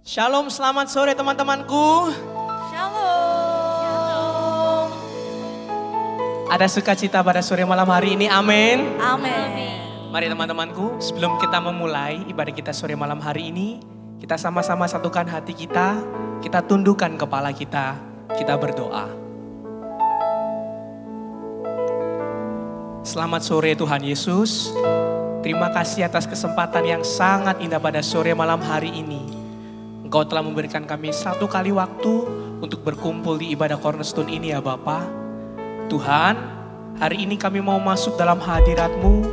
Shalom, selamat sore teman-temanku. Shalom. Ada sukacita pada sore malam hari ini, amin. Amin. Mari teman-temanku, sebelum kita memulai ibadah kita sore malam hari ini, kita sama-sama satukan hati kita tundukkan kepala kita berdoa. Selamat sore Tuhan Yesus. Terima kasih atas kesempatan yang sangat indah pada sore malam hari ini. Engkau telah memberikan kami satu kali waktu untuk berkumpul di ibadah Cornerstone ini ya Bapa. Tuhan, hari ini kami mau masuk dalam hadirat-Mu.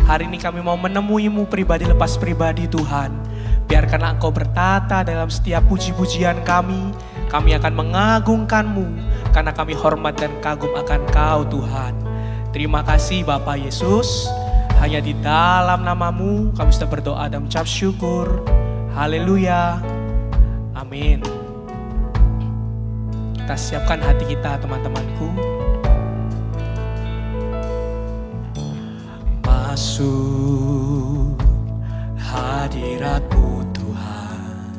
Hari ini kami mau menemui-Mu pribadi lepas pribadi Tuhan. Biarkanlah Engkau bertata dalam setiap puji-pujian kami. Kami akan mengagungkan-Mu karena kami hormat dan kagum akan Kau Tuhan. Terima kasih Bapa Yesus. Hanya di dalam nama-Mu kami sudah berdoa dan mengucap syukur. Haleluya. Amin. Kita siapkan hati kita teman-temanku. Masuk hadirat-Mu Tuhan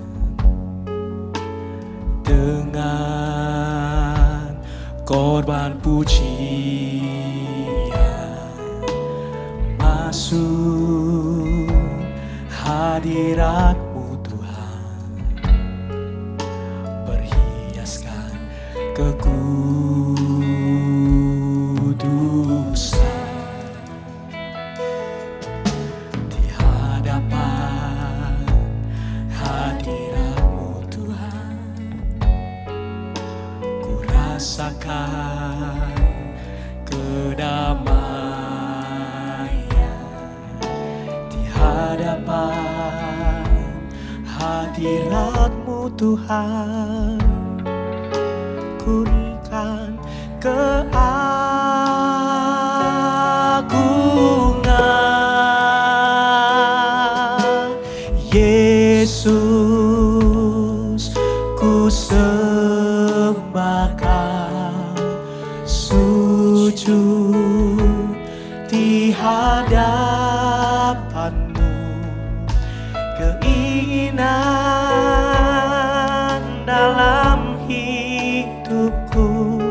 dengan korban pujian. Masuk hadirat-Mu Tuhan, berhiaskan kekudusan di hadapan hadirat-Mu Tuhan. Ku rasakan kedamaian hadapan hadirat-Mu Tuhan. Kurniakan keagungan Yesus, ku sembah Kau, sujud di hadapan-Mu. Keinginan dalam hidupku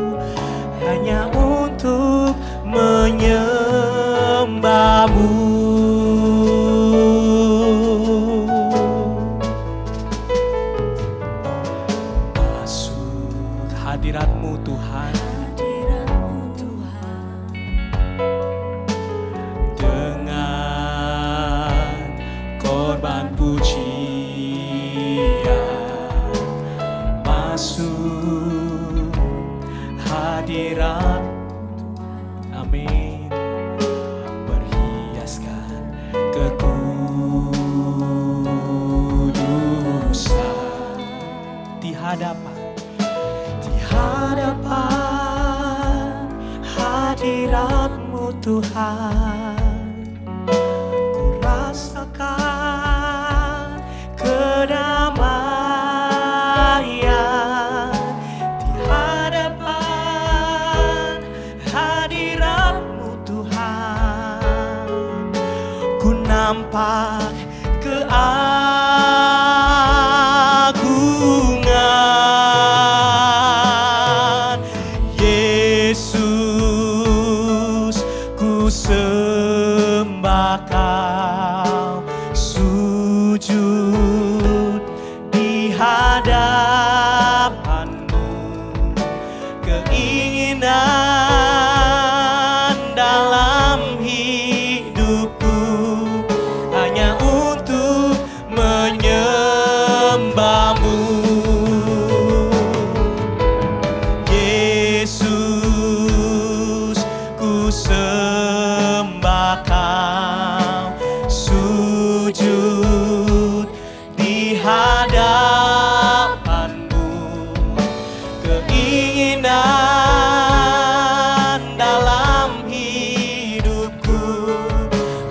hanya untuk menyembah-Mu. Masuk hadirat-Mu Tuhan, dengan korban pujian. Masuk hadirat, amin, berhiaskan kekudusan di hadapan hadirat-Mu Tuhan. Ku rasakan kedamaian di hadapan hadirat-Mu Tuhan. Ku nampak keagungan Yesus, ku sembah Kau, sujud di hadapan-Mu. Keinginan dalam hidupku hanya untuk menyembah-Mu. Yesus, ku sembah Kau, sujud di hadapan-Mu. Keinginan dalam hidupku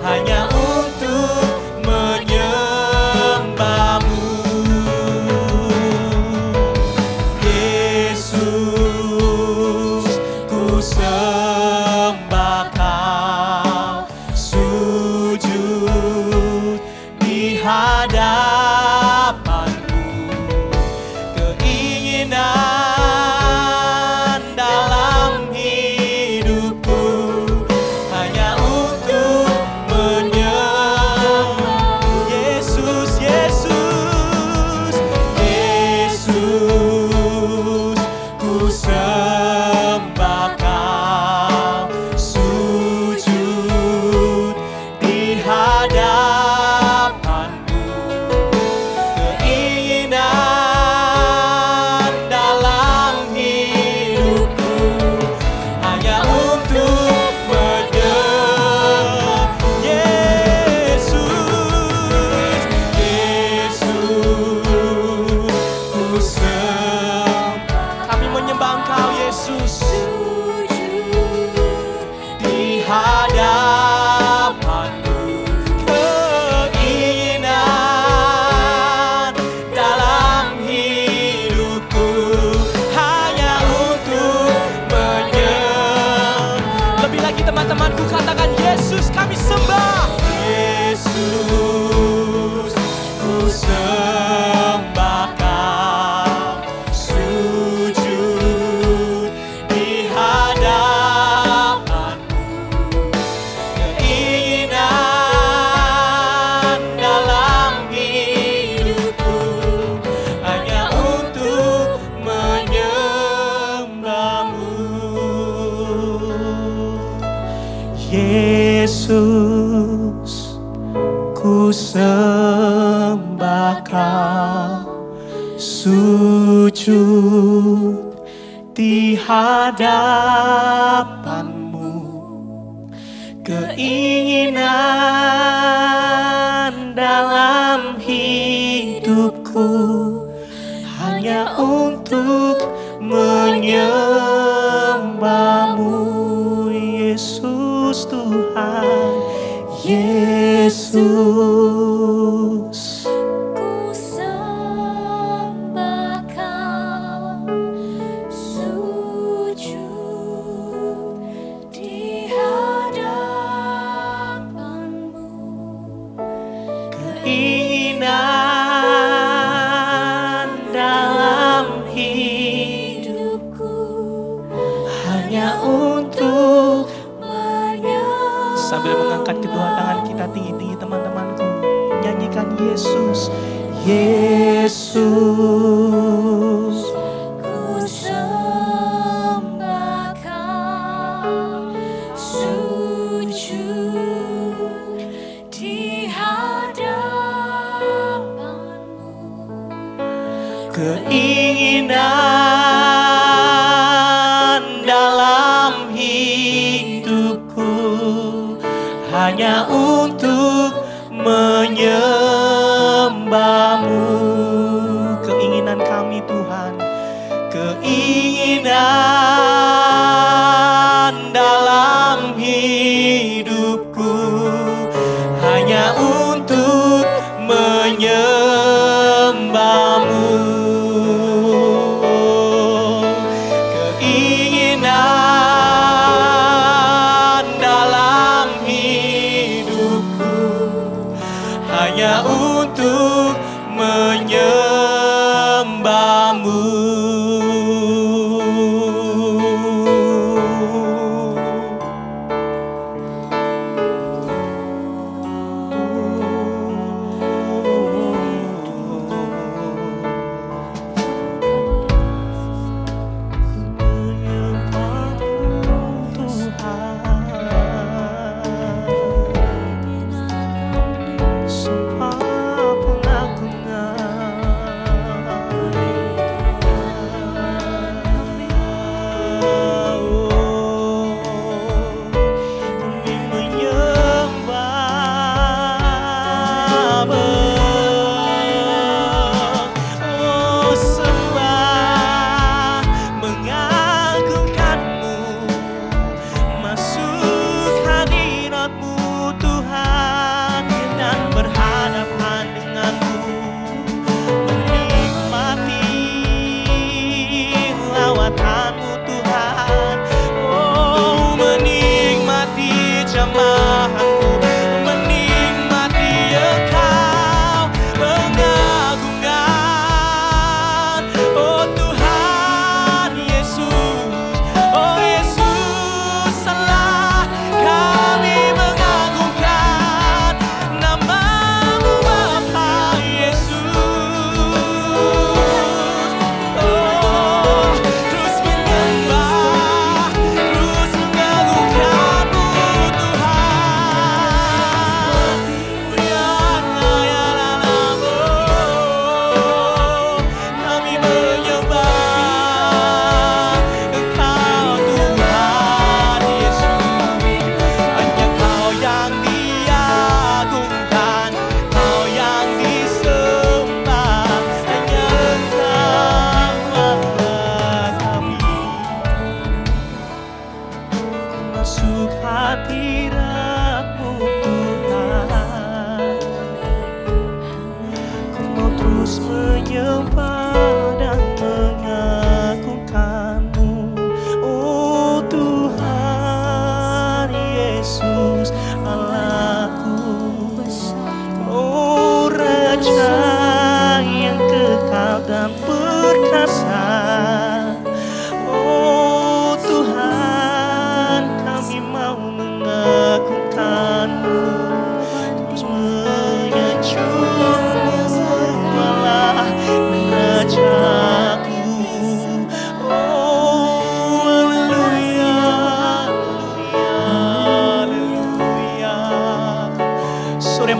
hanya untuk menyembah-Mu. Yesus, ku sembah Kau, sujud di hadapan-Mu. Yesus, ku sembah Kau, sujud di hadapan-Mu. Keinginan dalam hidupku hanya untuk menyembah-Mu, Yesus Tuhan, Yesus. Ku sembah Kau, sujud di hadapan-Mu. Keinginan dalam hidupku hanya untuk menyembah. Sambil mengangkat kedua tangan kita tinggi-tinggi teman-temanku, nyanyikan Yesus, Yesus. Ku sembah Kau, sujud di hadapan-Mu. Keinginan dalam hidupku hanya untuk menyembah-Mu. Keinginan kami Tuhan, keinginan dalam hidupku hanya untuk menyembah-Mu. Keinginan dalam hidupku hanya untuk menyembah-Mu.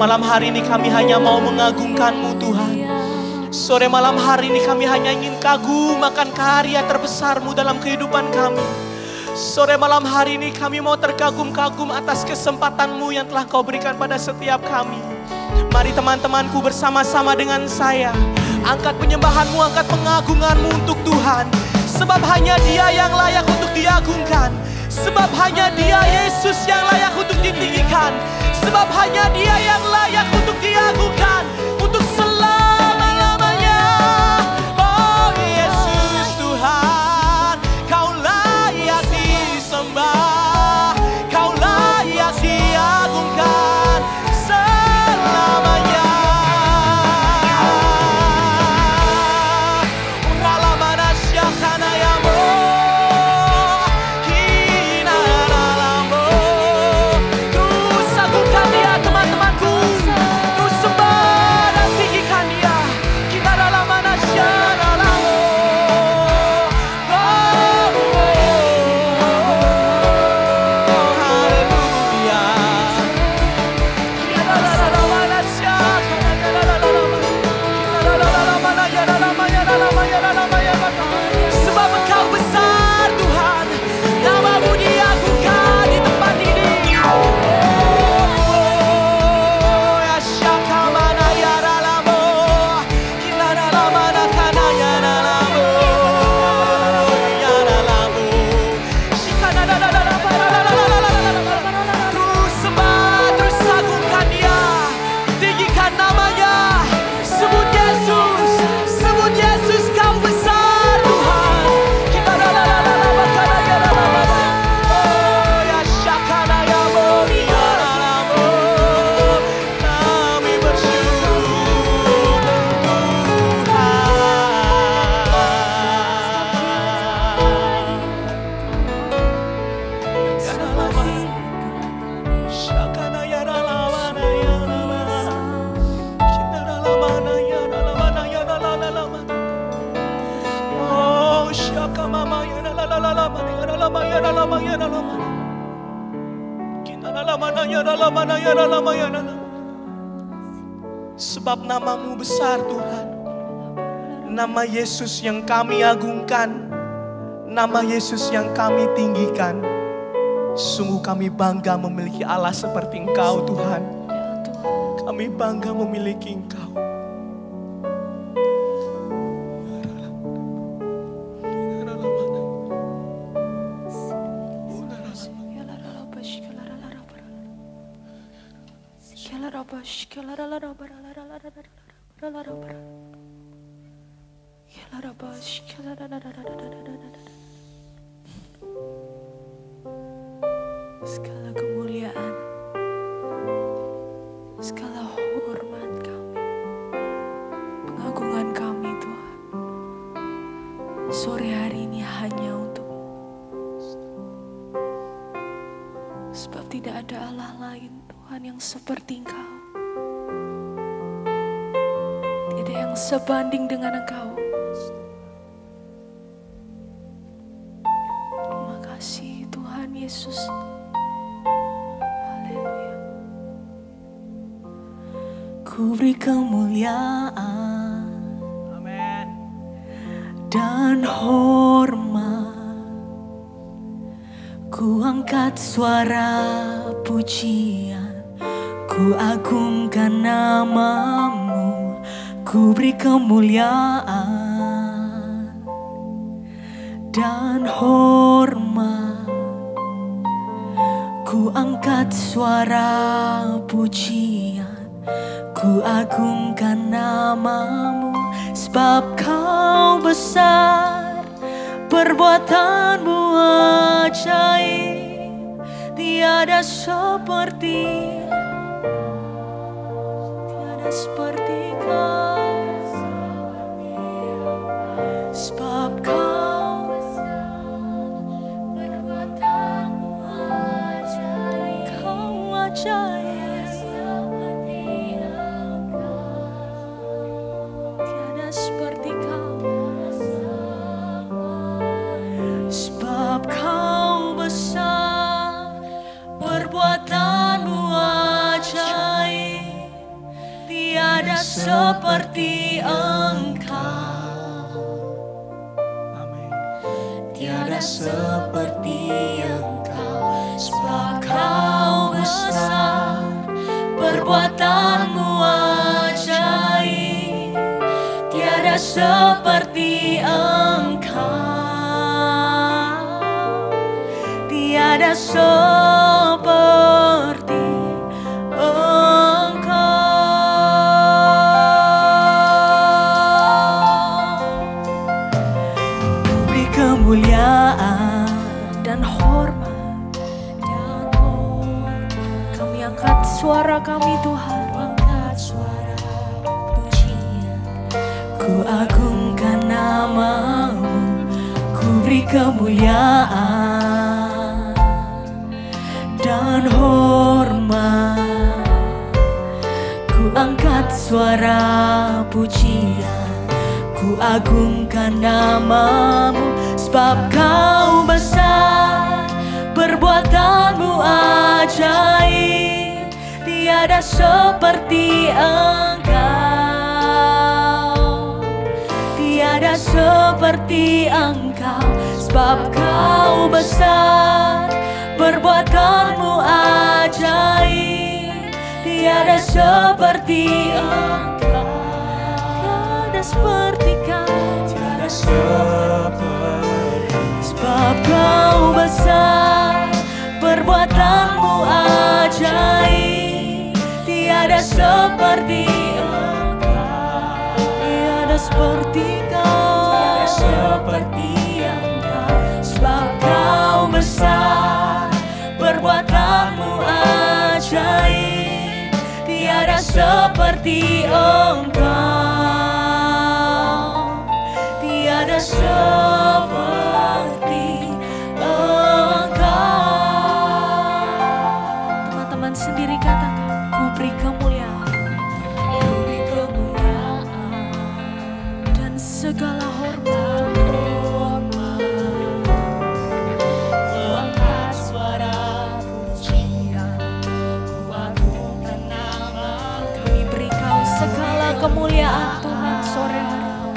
malam hari ini kami hanya mau mengagungkan-Mu Tuhan. Sore malam hari ini kami hanya ingin kagum akan karya terbesar-Mu dalam kehidupan kami. Sore malam hari ini kami mau terkagum-kagum atas kesempatan-Mu yang telah Kau berikan pada setiap kami. Mari teman-temanku bersama-sama dengan saya angkat penyembahan-Mu, angkat pengagungan-Mu untuk Tuhan. Sebab hanya Dia yang layak untuk diagungkan. Sebab hanya Dia Yesus yang layak untuk ditinggikan. Sebab hanya Dia yang layak untuk diagungkan. Untuk selama-lamanya. Oh Yesus Tuhan, Kau layak disembah, Kau layak diagungkan selamanya. Uralamana syakana yamo, kinaralamo. Terus agungkan Dia teman-temanku, terus sembah dan tinggikan Dia. Kinaralamana syaralamo. Haleluya. Sebab Engkau besar Tuhan, nama-Mu diagungkan di tempat ini. Ya syakamana ya ralamo, kinaralamana kana ya ralamo, ya ralamo. Terus sembah, terus agungkan Dia, tinggikan nama-Nya. Sebut Yesus, sebut Yesus, Kau besar Tuhan. Kita oh ya syakana ya mo, ya ralamo. Kami bersyukur Tuhan. Syakana ya ralamana ya ralama. Kinaralamana ya ralamana ya ralalama. Oh syakamama ya ralalama ya ralama ya ralama ya ralama. Kinaralamana ya ralamana ya ralama ya ralama. Sebab nama-Mu besar Tuhan. Nama Yesus yang kami agungkan, nama Yesus yang kami tinggikan. Sungguh kami bangga memiliki Allah seperti Engkau Tuhan. Kami bangga memiliki Engkau. Segala kemuliaan, segala hormat kami, pengagungan kami Tuhan, sore hari ini hanya untuk sebab tidak ada Allah lain Tuhan yang seperti Engkau. Tidak yang sebanding dengan Engkau. Terima kasih Tuhan Yesus. Haleluya. Ku beri kemuliaan Amin. dan hormat, ku angkat suara pujian, ku agungkan nama-Mu, ku beri kemuliaan dan hormat, ku angkat suara pujian, ku agungkan nama-Mu, sebab Kau besar, perbuatan-Mu ajaib, tiada seperti Kau. Sebab Kau perbuatan-Mu ajaib, Kau ajaib, tiada seperti Kau. Sebab Kau besar, perbuatan-Mu ajaib, seperti Engkau. Tiada seperti Engkau, sebab Kau besar, perbuatanmu ajaib. Tiada seperti Engkau, tiada seperti kemuliaan dan hormat. Kami angkat suara kami Tuhan, angkat suara pujian. Ku agungkan nama-Mu, ku beri kemuliaan dan hormat. Ku angkat suara pujian, ku agungkan nama-Mu, sebab Kau besar, perbuatanmu ajaib. Tiada seperti Engkau, tiada seperti Engkau, sebab Kau besar, perbuatanmu ajaib. Tiada seperti Engkau, tiada seperti Kau, tiada seperti, sebab Kau besar, perbuatanmu ajaib. Tiada seperti Engkau, tiada seperti Kau, tiada seperti Engkau, sebab Kau besar, perbuatanmu ajaib. Tiada seperti Engkau, tiada seperti Engkau. Teman-teman sendiri katakan, ku beri kemuliaan, ku beri kemuliaan dan segala hormat. Ku angkat suara pujian, ku agungkan nama. Kami beri Kau segala kemuliaan Tuhan sore hari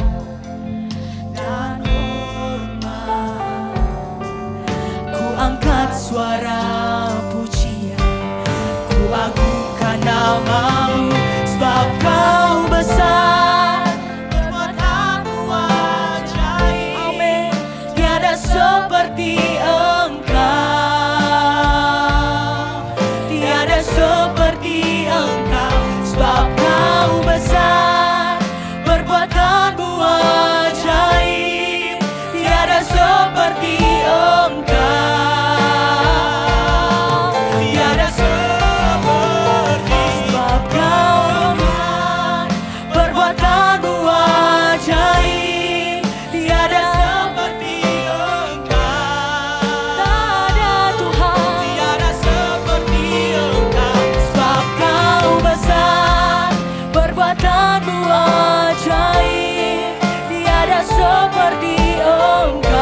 dan hormat. Ku angkat suara pujian, ku agungkan nama-Mu, sebab Kau besar, perbuatanmu ajaib. Amin. Tiada seperti Engkau, tiada seperti Engkau, sebab Kau besar, perbuatanmu ajaib. Tiada seperti Engkau, tiada seperti, sebab Kau besar, perbuatanmu ajaib. Tiada seperti Engkau, tiada Tuhan, tiada seperti Engkau, sebab Kau besar, perbuatanmu ajaib. Tiada seperti Engkau,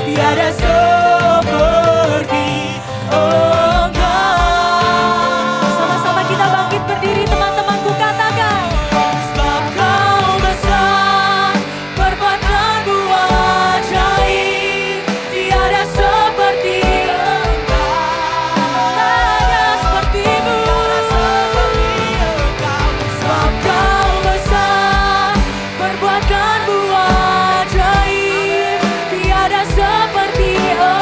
tiada seperti Engkau. Sama-sama kita bangkit berdiri teman-temanku, katakan, sebab Kau besar, perbuatanmu ajaib. Tiada seperti Engkau, tiada seperti-Mu, sebab Kau besar, perbuatanmu ajaib. Tiada seperti Engkau.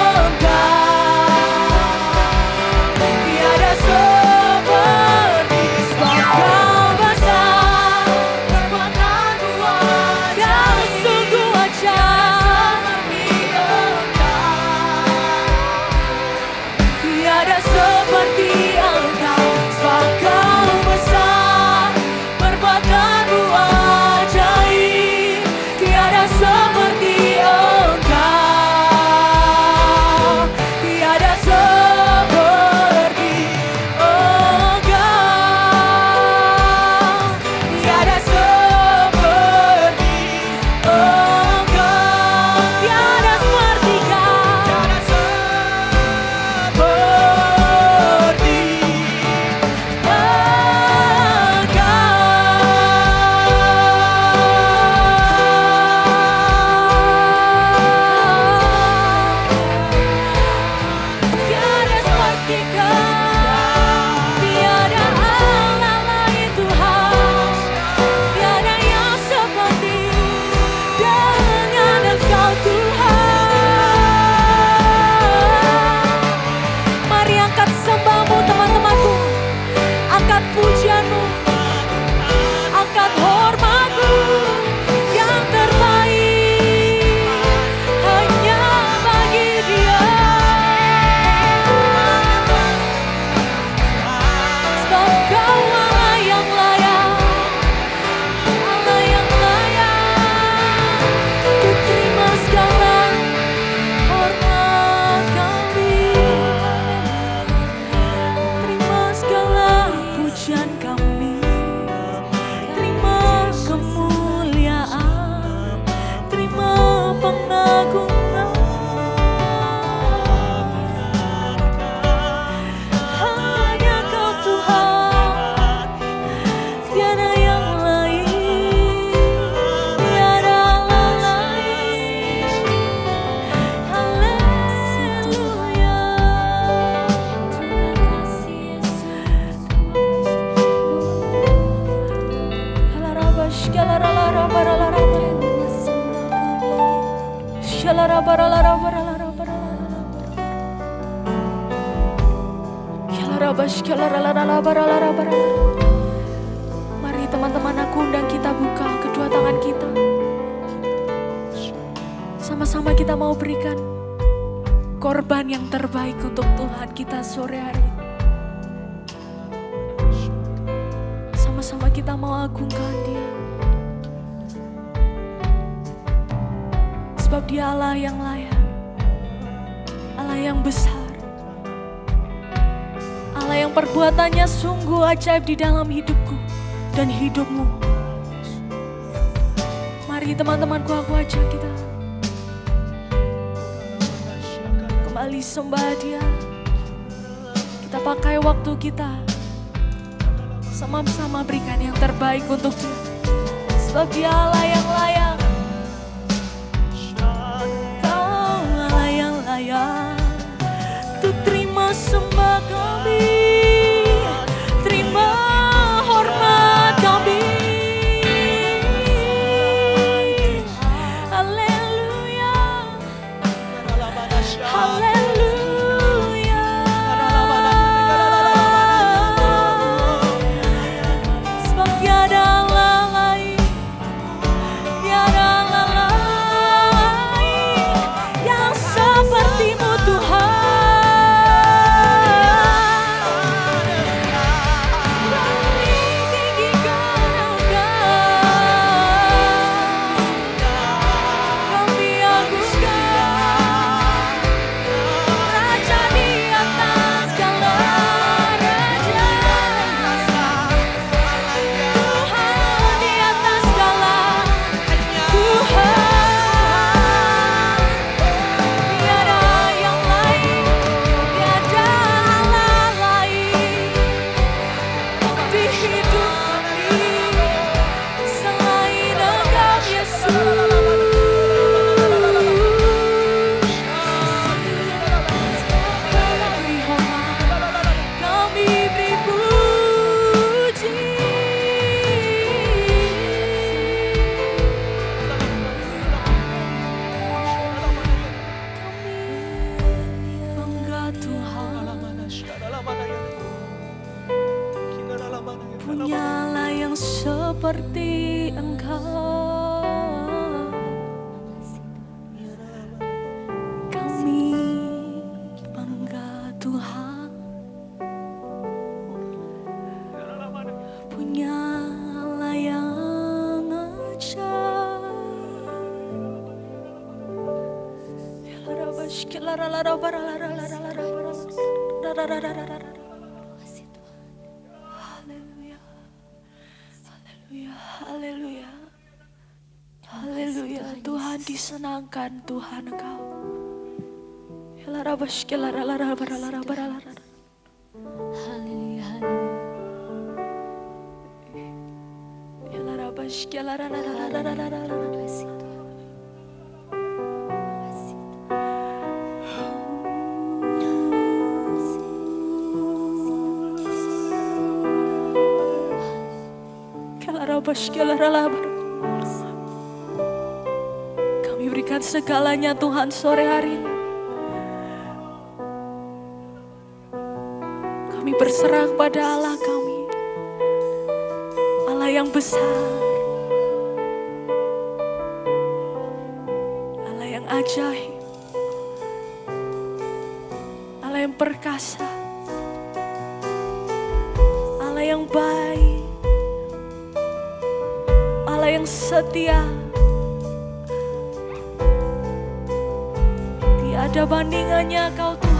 Mari teman-teman, aku undang kita buka kedua tangan kita. Sama-sama kita mau berikan korban yang terbaik untuk Tuhan kita sore hari ini. Sama-sama kita mau agungkan Dia. Sebab Dia Allah yang layak, Allah yang besar, Allah yang perbuatannya sungguh ajaib di dalam hidupku dan hidupmu. Mari teman-temanku, aku ajak kita kembali sembah Dia. Kita pakai waktu kita sama-sama berikan yang terbaik untuk Dia. Sebab Dia Allah yang layak, Kau Allah yang layak untuk terima sembah kami, terima hormat kami. Haleluya, haleluya. Sebab tiada Allah lain, tiada Allah lain yang seperti-Mu Tuhan. Punyalah yang seperti Engkau, kami bangga Tuhan. Punyalah yang ajaib. Haleluya, haleluya. Tuhan disenangkan, Tuhan Engkau. Haleluya, Kami berikan segalanya Tuhan sore hari ini. Kami berserah kepada Allah kami, Allah yang besar, Allah yang ajaib, Allah yang perkasa, Allah yang baik, Allah yang setia. Tiada bandingannya Kau Tuhan.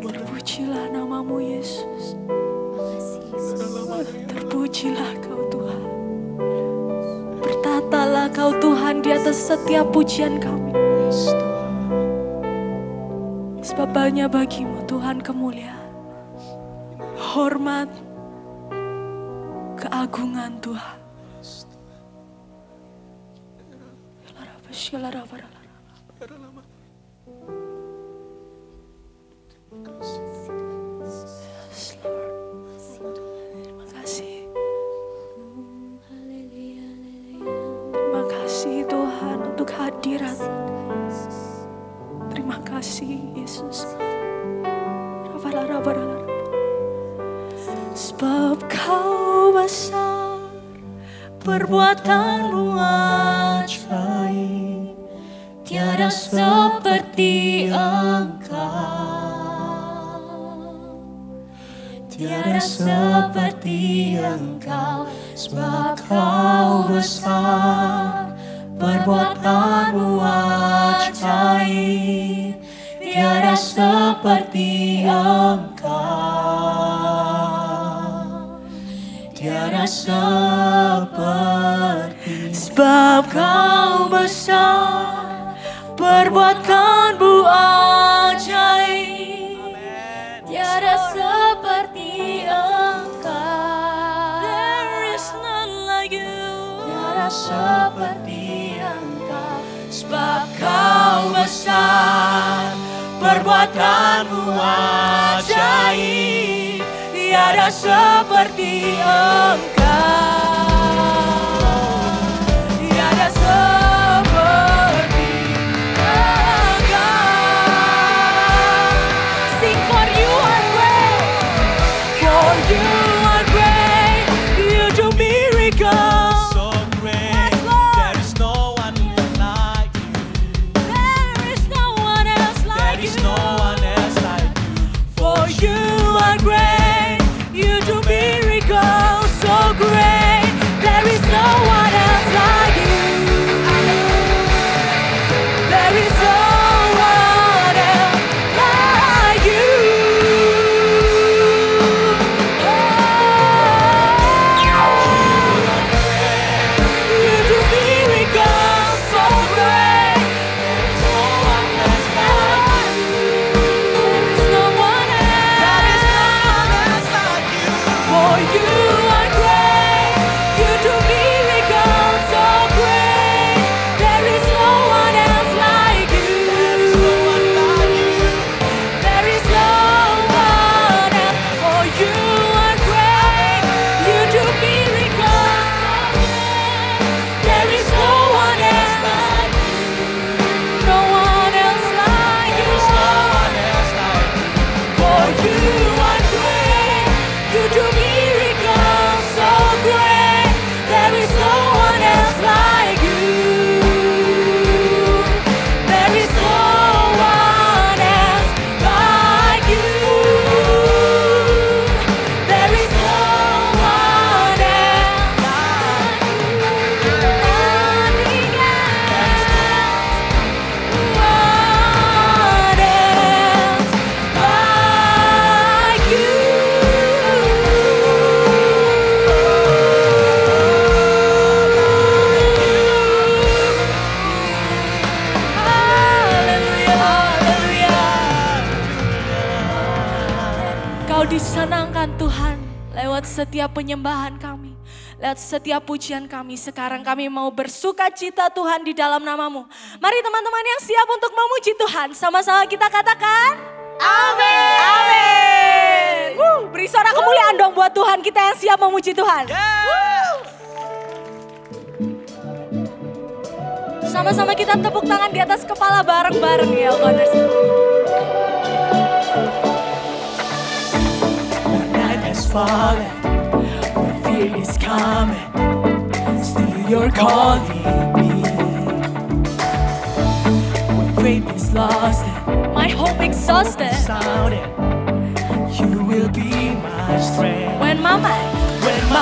Terpujilah namamu Yesus. Terpujilah kau Tuhan. Bertatalah kau Tuhan di atas setiap pujian kami. Sebab banyak bagimu Tuhan kemuliaan, hormat, keagungan Tuhan. Terima kasih. Terima kasih Tuhan untuk hadirat. Terima kasih Yesus. Sebab kau besar, perbuatanmu ajaib, tiada seperti Engkau, tiada seperti Engkau. Sebab kau besar, perbuatanmu ajaib, tiada seperti Engkau, tiada seperti. Sebab kau besar, perbuatanmu ajaib, tiada seperti Engkau. There is none like you, tiada seperti Engkau. Sebab kau besar, perbuatanmu ajaib, tiada seperti Engkau, tiada seperti Engkau. Sing for you are great, for you are great, you do miracles. So great, there is no one like you. There is no one else like There is you. no one else like you. For you are great, you do miracles so great. There is no one else like you. There is no one else like you. You do miracles so great. There is no one else like you. There is no one else like you. For you are great, you do miracles so great. There is no one else like you. There is no one else. For you are great, you do miracles so great. There is no one else like you. No one else like you. For you are great, you do miracles so great. There is no one else like you. There is no one else like you. There is no one else like you. Nothing else. One else like you. Haleluya, haleluya. Kau disenangkan Tuhan lewat setiap penyembahan kami, lewat setiap pujian kami. Sekarang kami mau bersuka cita Tuhan di dalam namamu. Mari teman-teman yang siap untuk memuji Tuhan, sama-sama kita katakan amin. Amin. Beri suara kemuliaan dong buat Tuhan kita yang siap memuji Tuhan. Sama-sama kita tepuk tangan di atas kepala bareng-bareng ya, Okoners. Night has fallen, when fear is coming, still you're calling me. When faith is lost and My hope exhausted. sounded, you will will be my strength. When my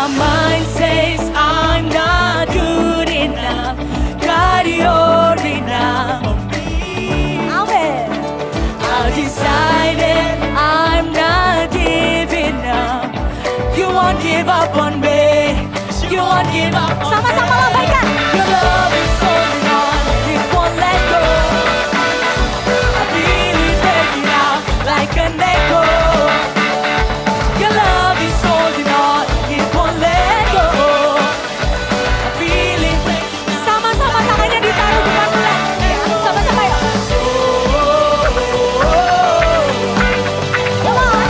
mind says I'm not good enough, God, you're enough for me. Amen. I've decided I'm not giving up. You won't give up on me. You won't give up on me. Sama-sama lambaikan. Your love is holding on, it won't let go. I feel it breaking out like an echo. Your love is holding on, it won't let go. I feel it breaking out. Sama-sama tangannya ditaruh depan bulan. Sama-sama yuk. Come on.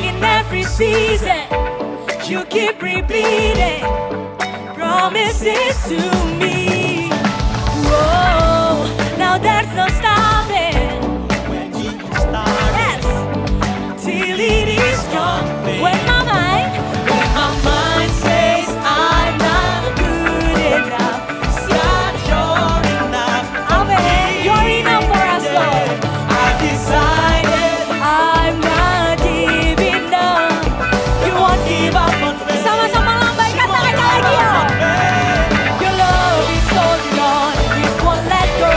In every season, you keep repeating promises to me. Whoa, now there's no stopping. When you start, yes, till it is gone. When my mind says I'm not good enough, God, you're enough. Amen. You're enough for us, Lord. I've decided I'm not giving up. You won't give up on me. Sama-sama lambaikan tangannya lagi ya. Your love is holding on, it won't let go.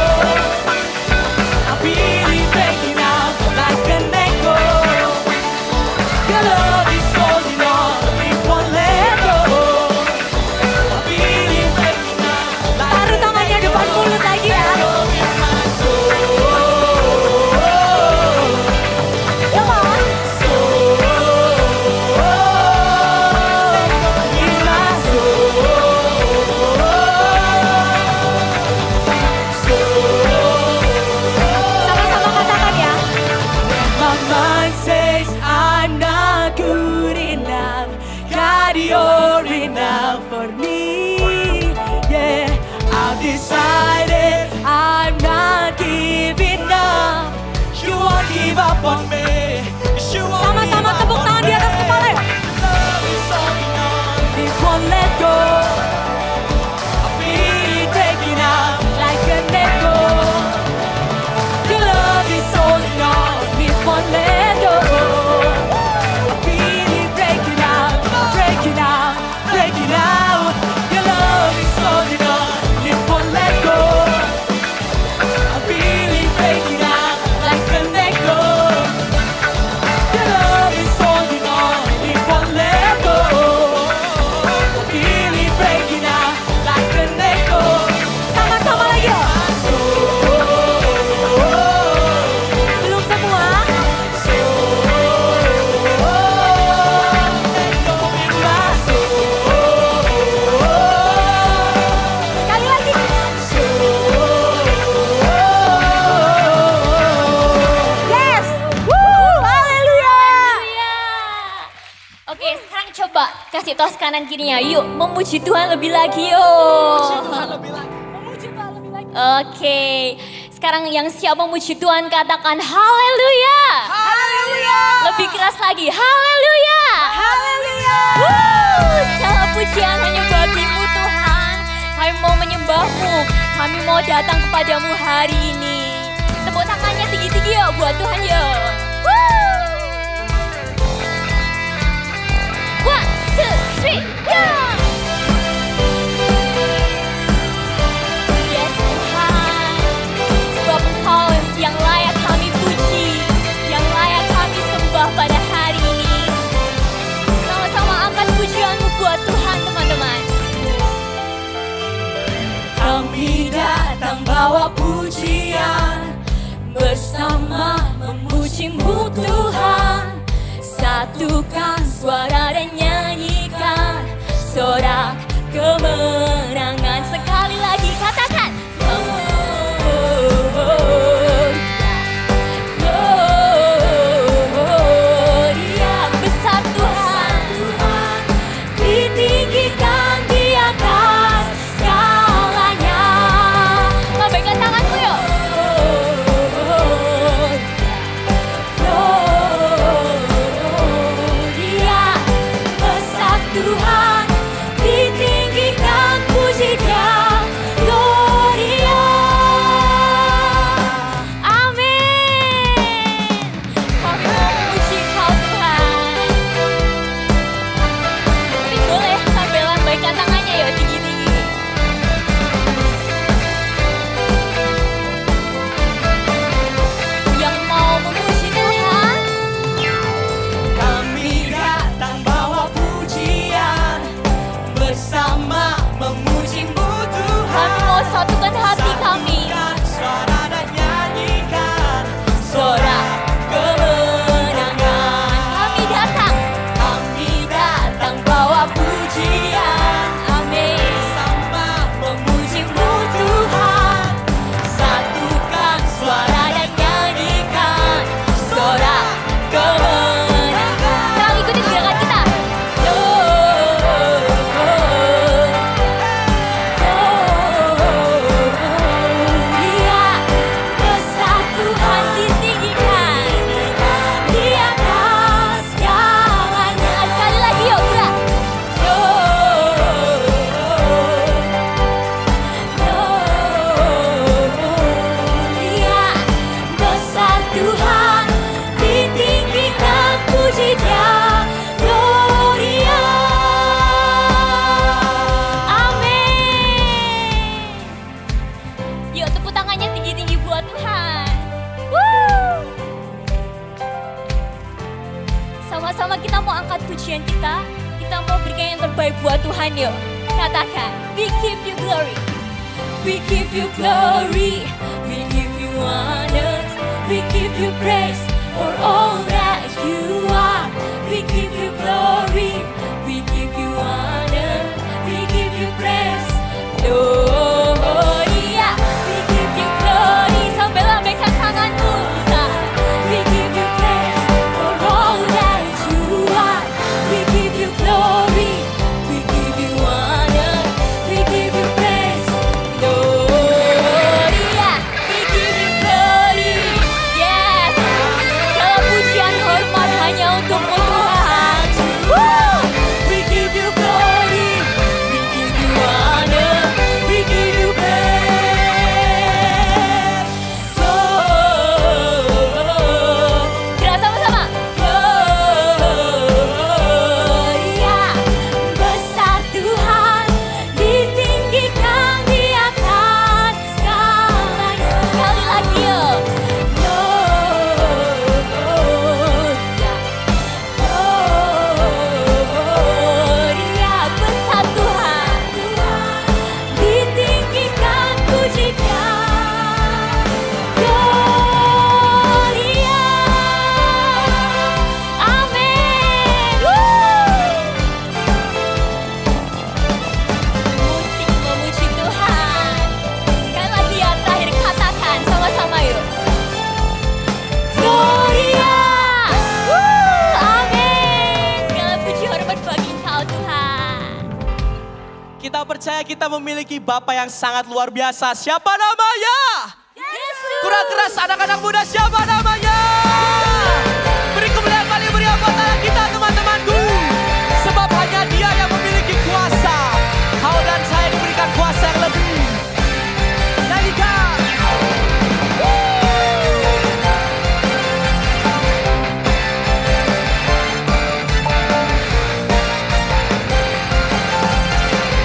I feel it breaking out like an echo. Your love is holding on, it won't let go. I feel it breaking out like taruh tangannya depan mulut lagi ya. Come on. Sama-sama katakan ya. My mind says I'm not good enough. God, you're enough for me. Yeah, I've decided I'm not giving up. You won't give up on me. Sama-sama tepuk tangan di atas kepala ya. It won't let go. I feel it breaking out like an echo. Your love is holding on, it won't let go. I feel it breaking out, breaking out, breaking out. Your love is holding on, it won't let go. I feel it breaking out like an echo. Your love is holding on, it won't let go. I feel it breaking out like an echo. Sama-sama lagi ya. Belum semua. Sekali lagi. Yes. Woo, haleluya. Oke, sekarang coba kasih tos kanan kirinya. Yuk, memuji Tuhan lebih lagi yuk. Memuji Tuhan lebih lagi. Oke, sekarang yang siap memuji Tuhan katakan haleluya. Haleluya. Lebih keras lagi, haleluya. Haleluya. Segala pujian hanya bagimu Tuhan. Kami mau menyembahmu, kami mau datang kepadamu hari ini. Tepuk tangannya tinggi-tinggi yuk buat Tuhan yuk. One, two, three, go! Yes Tuhan, sebab Engkau yang layak kami puji, yang layak kami sembah pada hari ini. Sama-sama angkat pujianmu buat Tuhan teman-teman. Kami datang bawa pujian, bersama memuji-Mu Tuhan. Satukan suara dan nyanyikan sorak kemenangan. Sekali lagi katakan Gloria, besar Tuhan, ditinggikan di atas segalanya. Lambaikan tanganmu yuk. Gloria, kita mau angkat pujian kita mau berikan yang terbaik buat Tuhan yuk. Katakan, we give you glory. We give you glory, we give you honor, we give you praise for all that you are. We give you glory, we give you honor, we give you praise. Gloria, we give you glory. Sambil lambaikan tanganmu, we give you praise for all that you are. We give you glory, we give you honor, we give you praise. Gloria, we give you glory. Yes, segala pujian hormat hanya untukmu Tuhan. Woo! We give you glory, we give you honor, we give you praise. So, kita sama-sama. Gloria, besar Tuhan, ditinggikan di atas segalanya. Sekali lagi yuk. Gloria, besar Tuhan, ditinggikan pujinya. Gloria, amin. Musik memuji Tuhan. Sekali lagi ya, terakhir katakan sama-sama yuk. Gloria, amin. Segala puji hormat bagi Engkau Tuhan. Kita percaya kita memiliki Bapa yang sangat luar biasa. Siapa namanya? Yesus. Kurang keras anak-anak muda, siapa namanya? Beri kemuliaan kali, beri apa tangan kita teman-temanku. Sebab hanya Dia yang memiliki kuasa. Kau dan saya diberikan kuasa yang lebih. Nyanyikan.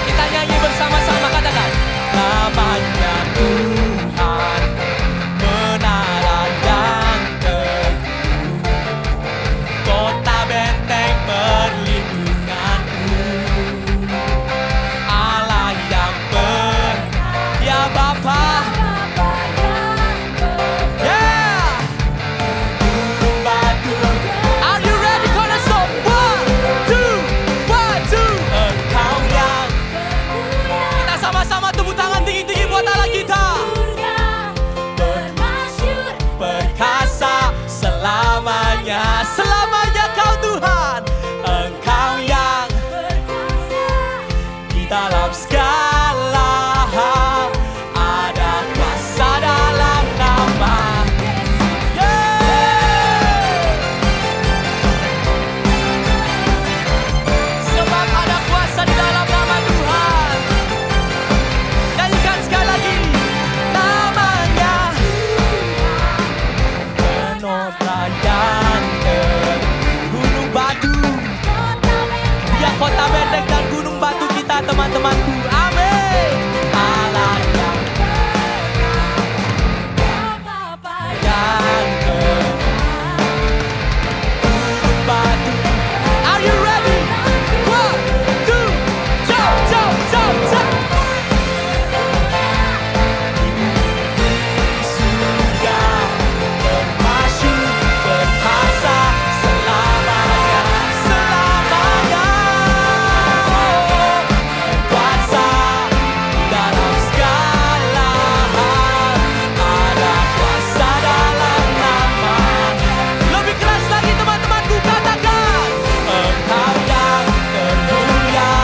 Kita nyanyi bersama-sama, katakan. Namanya Tuhan, menara yang teguh, kota benteng perlindunganku, Allah yang ya Bapa, yeah. Batu, are you ready? Cornerstone, 1, 2, 1, 2. Engkau yang, kita sama-sama tepuk tangan tinggi-tinggi buat Allah kita. Bermasyur, Perkasa selamanya, selamanya Kau Tuhan. Engkau yang berkuasa. di dalam segala hal, ada kuasa dalam nama Yesus. Sebab ada kuasa di dalam nama Tuhan. Nyanyikan sekali lagi. Namanya menara yang teguh, gunung batu. Dia kota benteng dan gunung batu kita teman-temanku. Amin. Allah yang yang teguh, gunung batu. Are you ready? 1, 2, jump, jump, jump, jump. Surga bermasyur, berkuasa selamanya, selamanya. Kuasa di dalam segala hal, ada kuasa dalam nama. Lebih keras lagi teman-temanku, katakan. Engkau yang termulia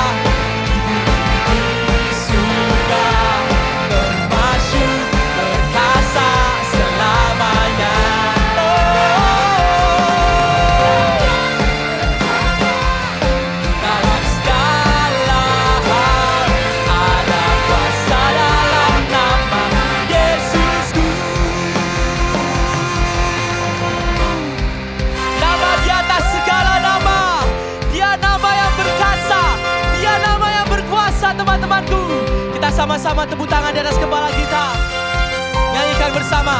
di surga, bermasyur, berkuasa selamanya. Dalam segala hal, ada kuasa dalam nama Yesusku. Nama di atas segala nama. Dia nama yang berkuasa. Dia nama yang berkuasa teman-temanku. Kita sama-sama tepuk tangan di atas kepala kita. Nyanyikan bersama.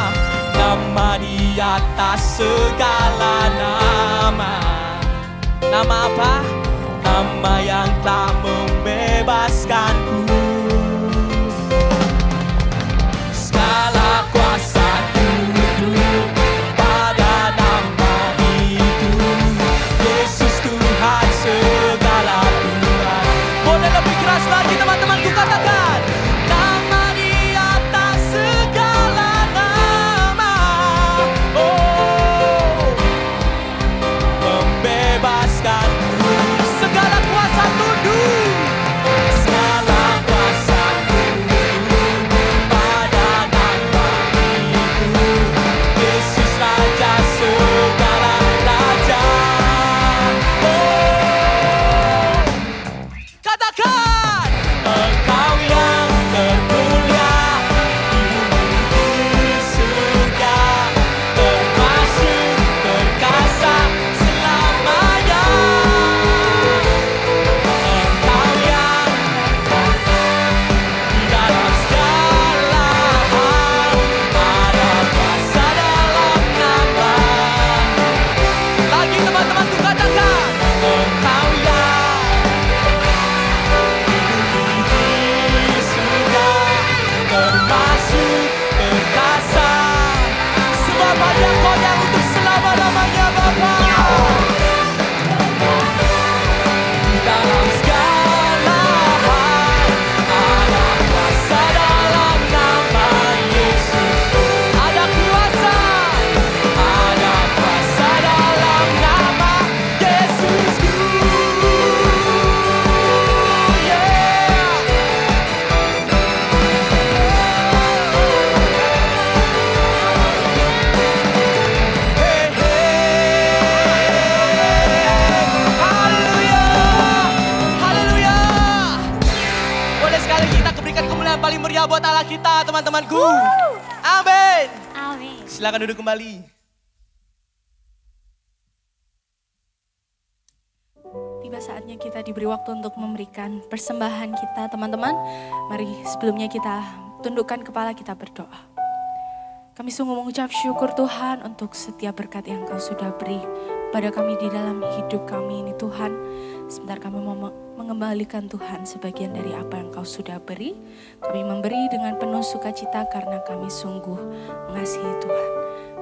Nama di atas segala nama. Nama apa? Nama yang tak membebaskanku. Segala kuasa tunduk pada nama itu. Yesus Tuhan segala Tuhan. Boleh lebih keras lagi teman-temanku katakan. Nama di atas segala nama. Oh, membebaskanku. Segala kuasa tunduk. Segala kuasa tunduk pada nama itu. Yesus Raja segala raja. Oh, katakan. Engkau yang termulia di surga, termasuk perkasa selamanya. Engkau yang di dalam segala hal, ada kuasa dalam nama. Lagi teman-temanku katakan. Engkau yang di surga, termasuk perkasa. Sebab hanya Kau yang untuk selama-lamanya Bapa. Di dalam segala hal, ada kuasa dalam nama Yesus. Ada kuasa dalam nama Yesusku. Haleluya, haleluya. Boleh sekali kita berikan kemuliaan paling meriah buat Allah kita, teman-temanku. Amin. Amin. Silakan duduk kembali. Tiba saatnya kita diberi waktu untuk memberikan persembahan kita, teman-teman. Mari sebelumnya kita tundukkan kepala, kita berdoa. Kami sungguh mengucap syukur Tuhan untuk setiap berkat yang Kau sudah beri pada kami di dalam hidup kami ini Tuhan. Sebentar kami mau mengembalikan Tuhan sebagian dari apa yang Kau sudah beri. Kami memberi dengan penuh sukacita karena kami sungguh mengasihi Tuhan.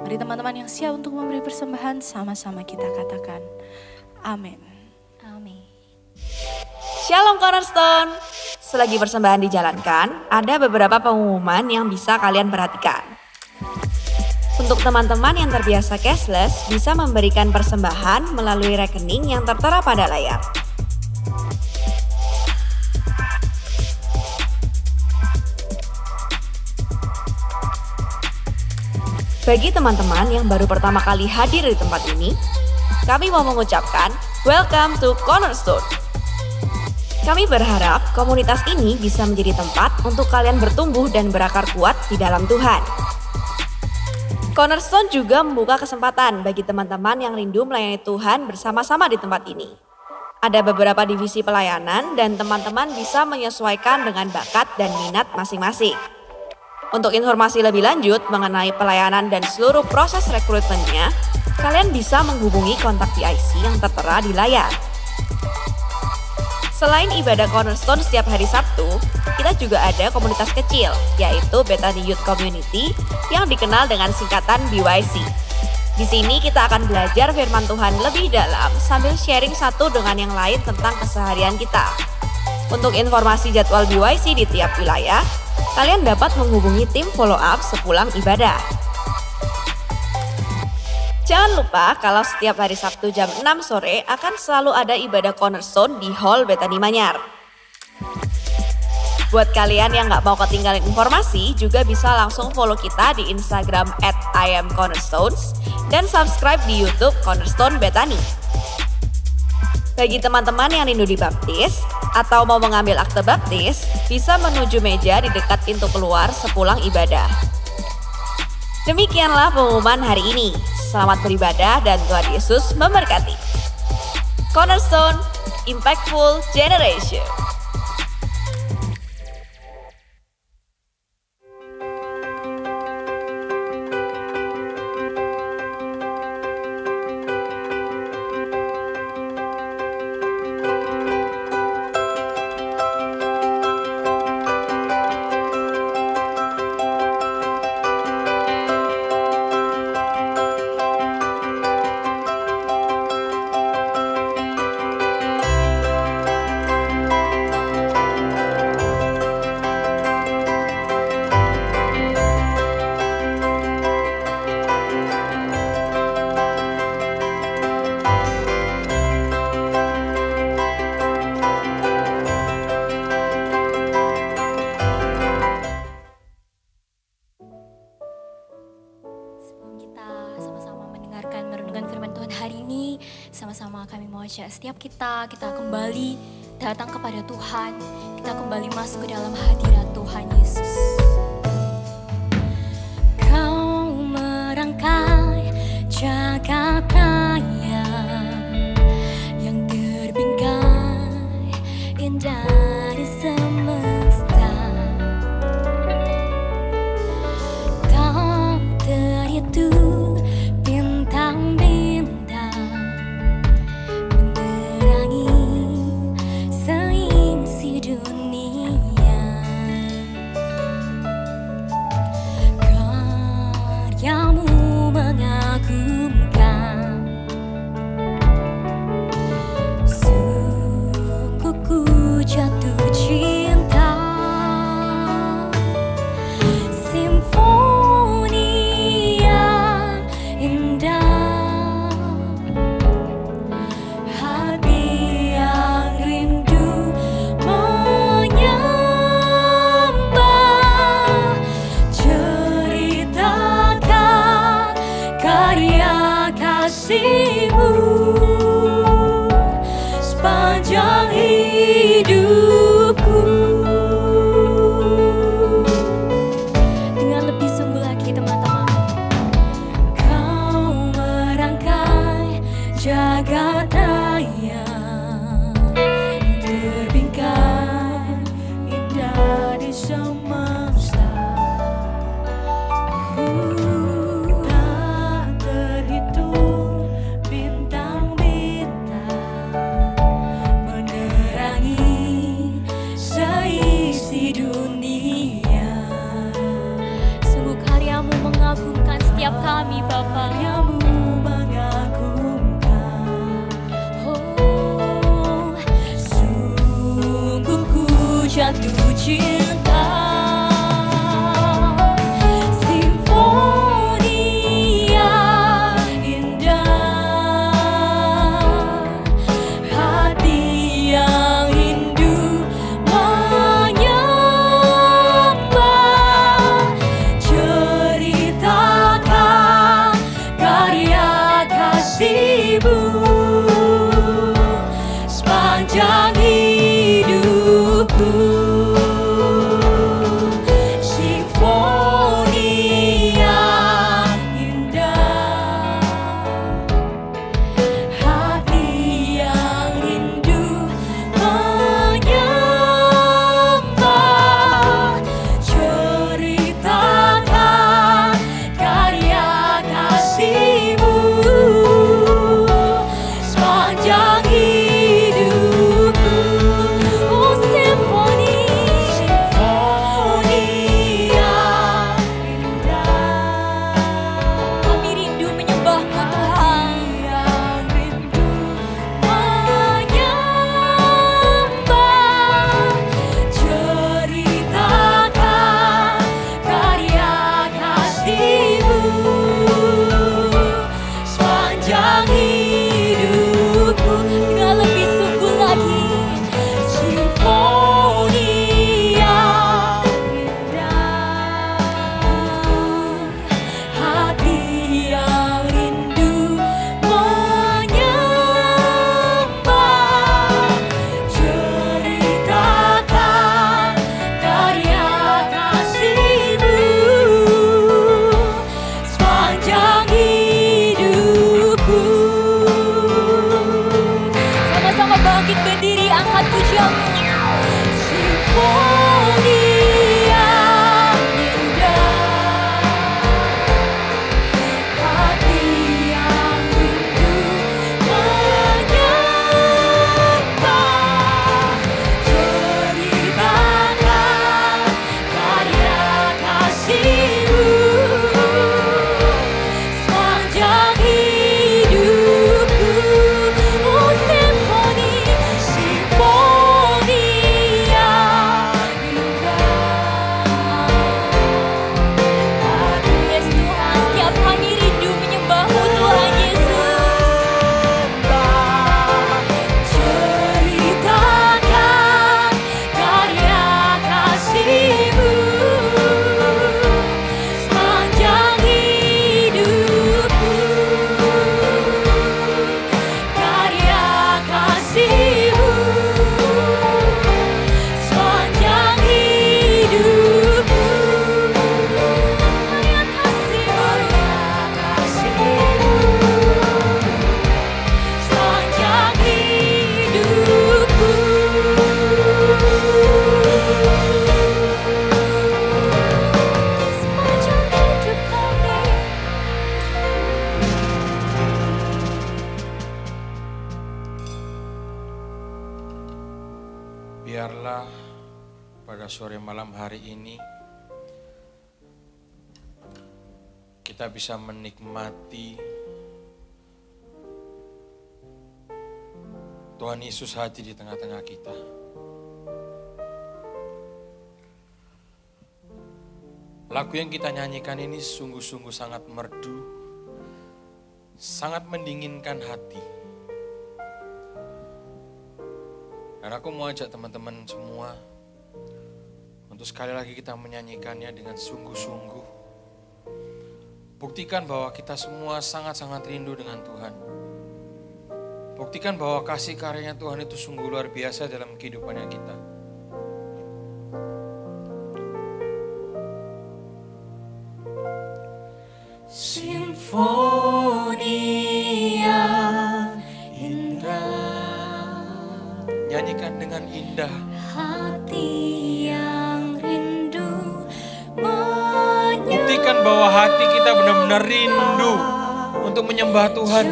Mari teman-teman yang siap untuk memberi persembahan, sama-sama kita katakan amin. Amin. Shalom Cornerstone. Selagi persembahan dijalankan, ada beberapa pengumuman yang bisa kalian perhatikan. Untuk teman-teman yang terbiasa cashless, bisa memberikan persembahan melalui rekening yang tertera pada layar. Bagi teman-teman yang baru pertama kali hadir di tempat ini, kami mau mengucapkan welcome to Cornerstone. Kami berharap komunitas ini bisa menjadi tempat untuk kalian bertumbuh dan berakar kuat di dalam Tuhan. Cornerstone juga membuka kesempatan bagi teman-teman yang rindu melayani Tuhan bersama-sama di tempat ini. Ada beberapa divisi pelayanan dan teman-teman bisa menyesuaikan dengan bakat dan minat masing-masing. Untuk informasi lebih lanjut mengenai pelayanan dan seluruh proses rekrutmennya, kalian bisa menghubungi kontak PIC yang tertera di layar. Selain ibadah Cornerstone setiap hari Sabtu, kita juga ada komunitas kecil, yaitu Bethany Youth Community yang dikenal dengan singkatan BYC. Di sini kita akan belajar firman Tuhan lebih dalam sambil sharing satu dengan yang lain tentang keseharian kita. Untuk informasi jadwal BYC di tiap wilayah, kalian dapat menghubungi tim follow up sepulang ibadah. Jangan lupa kalau setiap hari Sabtu jam 6 sore akan selalu ada ibadah Cornerstone di Hall Bethany Manyar. Buat kalian yang nggak mau ketinggalan informasi, juga bisa langsung follow kita di Instagram @IamCornerstones dan subscribe di YouTube Cornerstone Bethany. Bagi teman-teman yang rindu dibaptis atau mau mengambil akte baptis, bisa menuju meja di dekat pintu keluar sepulang ibadah. Demikianlah pengumuman hari ini. Selamat beribadah dan Tuhan Yesus memberkati. Cornerstone, Impactful Generation. setiap kita kembali datang kepada Tuhan, kita kembali masuk ke dalam hadirat Tuhan Yesus. Kau merangkai jagat raya yang terbingkai indah di semesta, tak terhitung bintang-bintang menerangi seisi dunia. Karyamu mengagumkan, sungguh ku jatuh cinta. Simfoni yang indah, hati yang rindu menyembah, ceritakan karya kasih-Mu sepanjang hidupku. Dengan lebih sungguh lagi teman-teman. Kau merangkai jagat raya yang terbingkai indah di semesta. Tak terhitung bintang-bintang menerangi seisi dunia. Sungguh karya-Mu mengagumkan setiap kami, Bapa. Karya-Mu mengagumkan. Oh, sungguh ku jatuh cinta. Simfoni yang indah, hati yang rindu menyembah, ceritakan karya kasih-Mu sepanjang hidupku. Simfoni yang indah, hati yang rindu menyembah, ceritakan karya kasih-Mu sepanjang hidupku. Oh, simfoni yang indah, kami rindu menyembah-Mu Tuhan. Yang rindu menyembah, ceritakan karya kasih-Mu sepanjang hidupku. Dengan lebih sungguh lagi. Simfoni yang indah, hati yang rindu menyembah, ceritakan karya kasih-Mu sepanjang hidupku. Sama-sama bangkit berdiri, angkat pujian-Mu. Simfoni yang indah, hati yang rindu menyembah, ceritakan karya kasih-Mu sepanjang hidupku. Oh, simfoni yang Biarlah pada sore malam hari ini kita bisa menikmati Tuhan Yesus hadir di tengah-tengah kita. Lagu yang kita nyanyikan ini sungguh-sungguh sangat merdu, sangat mendinginkan hati. Dan aku mau ajak teman-teman semua untuk sekali lagi kita menyanyikannya dengan sungguh-sungguh. Buktikan bahwa kita semua sangat-sangat rindu dengan Tuhan. Buktikan bahwa kasih karyanya Tuhan itu sungguh luar biasa dalam kehidupannya kita. Simfonia indah, Nyanyikan dengan indah. hati yang rindu menyembah. Buktikan bahwa hati kita benar-benar rindu untuk menyembah Tuhan.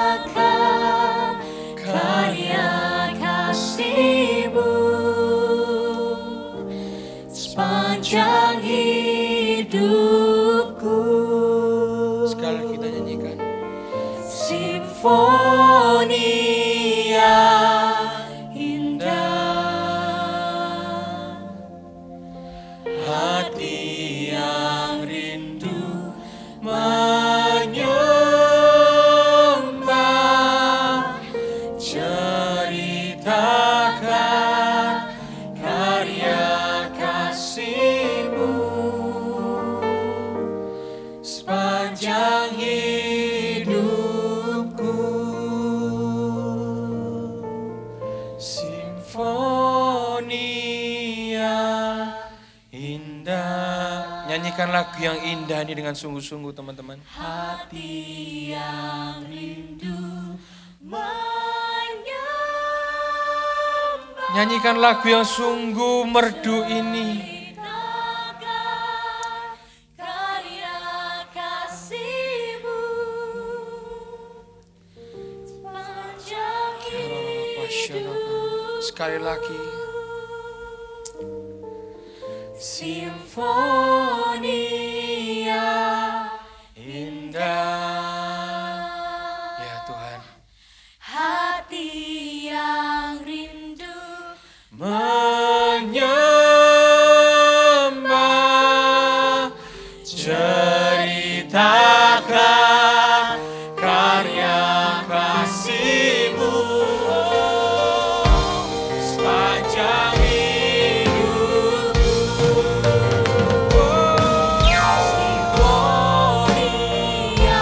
Ceritakan karya kasih-Mu sepanjang hidupku. Sekali lagi kita nyanyikan. Simfonia indah, hati yang rindu menyembah. Ceritakan karya kasih-Mu sepanjang hidupku. Simfonia indah. Nyanyikan lagu yang indah ini dengan sungguh-sungguh teman-teman. Hati yang rindu menyembah. Nyanyikan lagu yang sungguh merdu ini. Ceritakan karya kasih-Mu sepanjang hidupku. Sekali lagi. Simfonia indah, Ya Tuhan. hati yang rindu Menyembah. ceritakan karya kasih-Mu sepanjang hidupku. Simfonia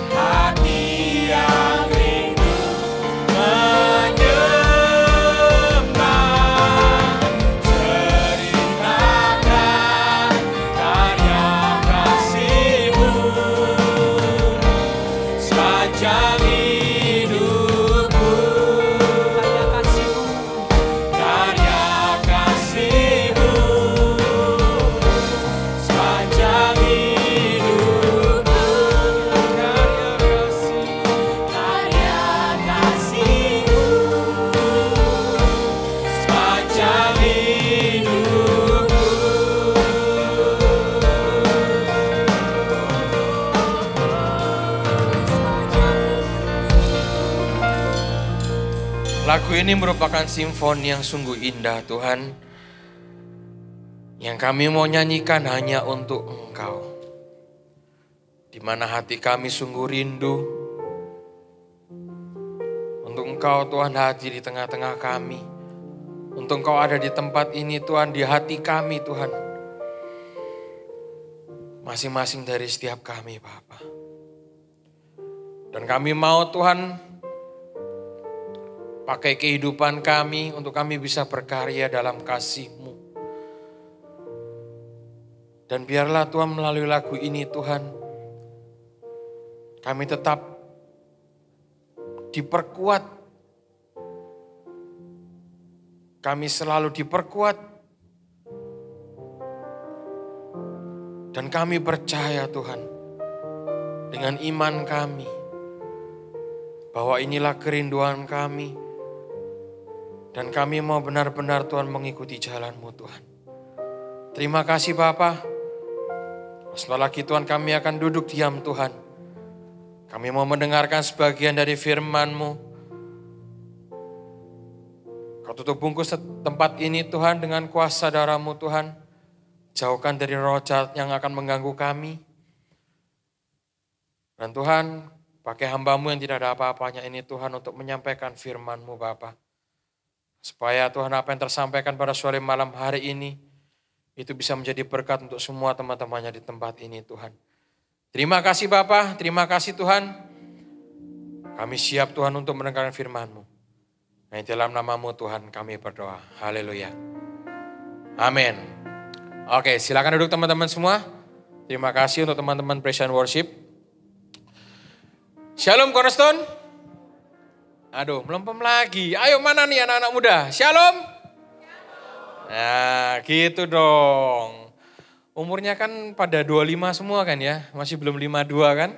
hati yang rindu menyembah. Ceritakan karya kasih-Mu sepanjang hidupku. Karya kasih-Mu sepanjang hidupku. Karya kasih-Mu sepanjang hidupku. Lagu ini merupakan simfoni yang sungguh indah Tuhan. Yang kami mau nyanyikan hanya untuk Engkau. Di mana hati kami sungguh rindu untuk Engkau Tuhan hadir di tengah-tengah kami. Untuk Engkau ada di tempat ini Tuhan, di hati kami Tuhan. Masing-masing dari setiap kami Bapa. Dan kami mau Tuhan pakai kehidupan kami untuk kami bisa berkarya dalam kasih-Mu. Dan biarlah Tuhan melalui lagu ini Tuhan, kami tetap diperkuat. Kami selalu diperkuat. Dan kami percaya Tuhan, dengan iman kami, bahwa inilah kerinduan kami. Dan kami mau benar-benar Tuhan mengikuti jalan-Mu Tuhan. Terima kasih Bapa. Setelah lagi Tuhan kami akan duduk diam Tuhan. Kami mau mendengarkan sebagian dari firman-Mu. Kau tutup bungkus tempat ini Tuhan dengan kuasa darah-Mu Tuhan. Jauhkan dari roh jahat yang akan mengganggu kami. Dan Tuhan, pakai hamba-Mu yang tidak ada apa-apanya ini Tuhan untuk menyampaikan firman-Mu Bapa. Supaya Tuhan apa yang tersampaikan pada sore malam hari ini, itu bisa menjadi berkat untuk semua teman-temannya di tempat ini Tuhan. Terima kasih Bapa, terima kasih Tuhan. Kami siap Tuhan untuk mendengarkan firman-Mu. Nah, dalam nama-Mu Tuhan kami berdoa. Haleluya. Amin. Oke, silakan duduk teman-teman semua. Terima kasih untuk teman-teman Praise and Worship. Shalom Cornerstone. Aduh, melempem lagi. Ayo mana nih anak-anak muda? Shalom. Nah, gitu dong. Umurnya kan pada 25 semua kan ya. Masih belum 52 kan?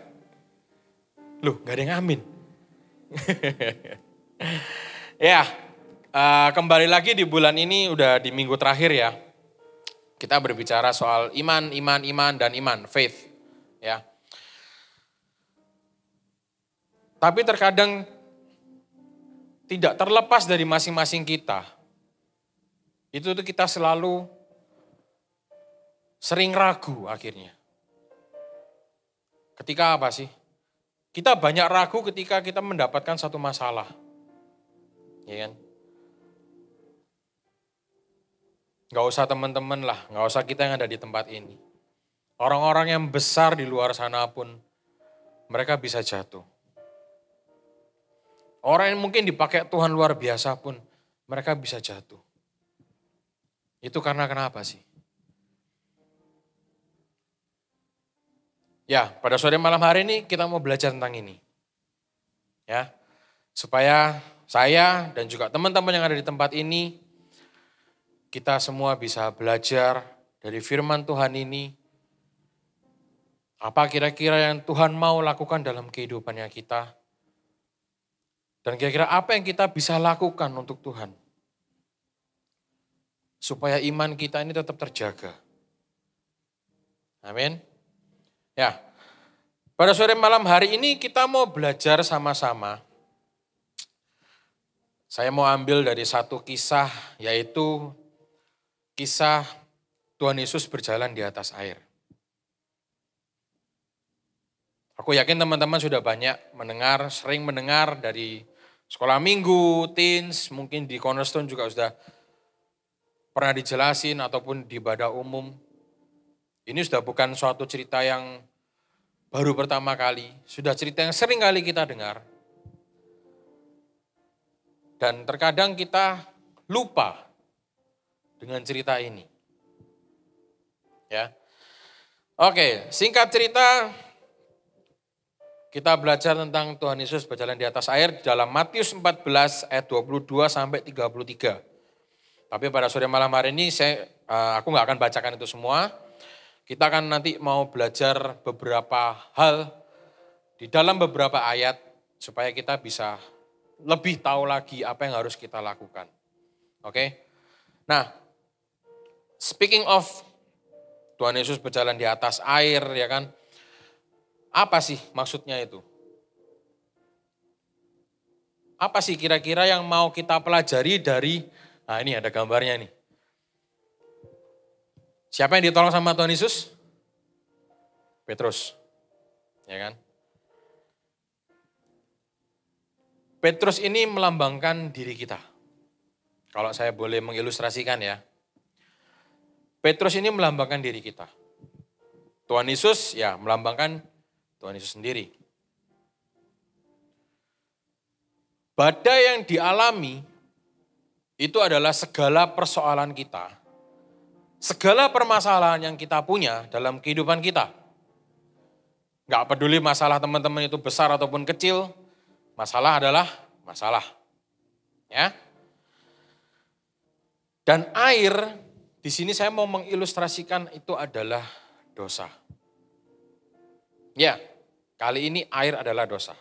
Loh, gak ada yang amin. Ya, kembali lagi di bulan ini udah di minggu terakhir ya. Kita berbicara soal iman, dan iman, faith. Ya. Tapi terkadang tidak terlepas dari masing-masing kita. Itu tuh kita selalu sering ragu akhirnya. Ketika apa sih? Kita banyak ragu ketika kita mendapatkan satu masalah. Ya kan? Gak usah teman-teman lah, gak usah kita yang ada di tempat ini. Orang-orang yang besar di luar sana pun mereka bisa jatuh. Orang yang mungkin dipakai Tuhan luar biasa pun mereka bisa jatuh. Itu karena kenapa sih? Ya, pada sore malam hari ini kita mau belajar tentang ini. Ya, supaya saya dan juga teman-teman yang ada di tempat ini, kita semua bisa belajar dari firman Tuhan ini. Apa kira-kira yang Tuhan mau lakukan dalam kehidupannya kita. Dan kira-kira apa yang kita bisa lakukan untuk Tuhan. Supaya iman kita ini tetap terjaga. Amin. Ya, pada sore malam hari ini kita mau belajar sama-sama. Saya mau ambil dari satu kisah, yaitu kisah Tuhan Yesus berjalan di atas air. Aku yakin teman-teman sudah banyak sering mendengar dari sekolah minggu, teens, mungkin di Cornerstone juga sudah pernah dijelasin ataupun di ibadah umum. Ini sudah bukan suatu cerita yang baru pertama kali, sudah cerita yang sering kali kita dengar. Dan terkadang kita lupa dengan cerita ini. Ya. Oke, singkat cerita, kita belajar tentang Tuhan Yesus berjalan di atas air dalam Matius 14 ayat 22 sampai 33. Tapi pada sore malam hari ini aku nggak akan bacakan itu semua. Kita akan nanti mau belajar beberapa hal di dalam beberapa ayat supaya kita bisa lebih tahu lagi apa yang harus kita lakukan. Oke? Nah, speaking of Tuhan Yesus berjalan di atas air, ya kan? Apa sih maksudnya itu? Apa sih kira-kira yang mau kita pelajari dari, nah ini ada gambarnya nih. Siapa yang ditolong sama Tuhan Yesus? Petrus, ya kan? Petrus ini melambangkan diri kita. Kalau saya boleh mengilustrasikan ya. Petrus ini melambangkan diri kita. Tuhan Yesus ya melambangkan Tuhan Yesus sendiri. Badai yang dialami itu adalah segala persoalan kita. Segala permasalahan yang kita punya dalam kehidupan kita. Gak peduli masalah teman-teman itu besar ataupun kecil, masalah adalah masalah. Ya. Dan air, di sini saya mau mengilustrasikan itu adalah dosa. Ya, kali ini air adalah dosa.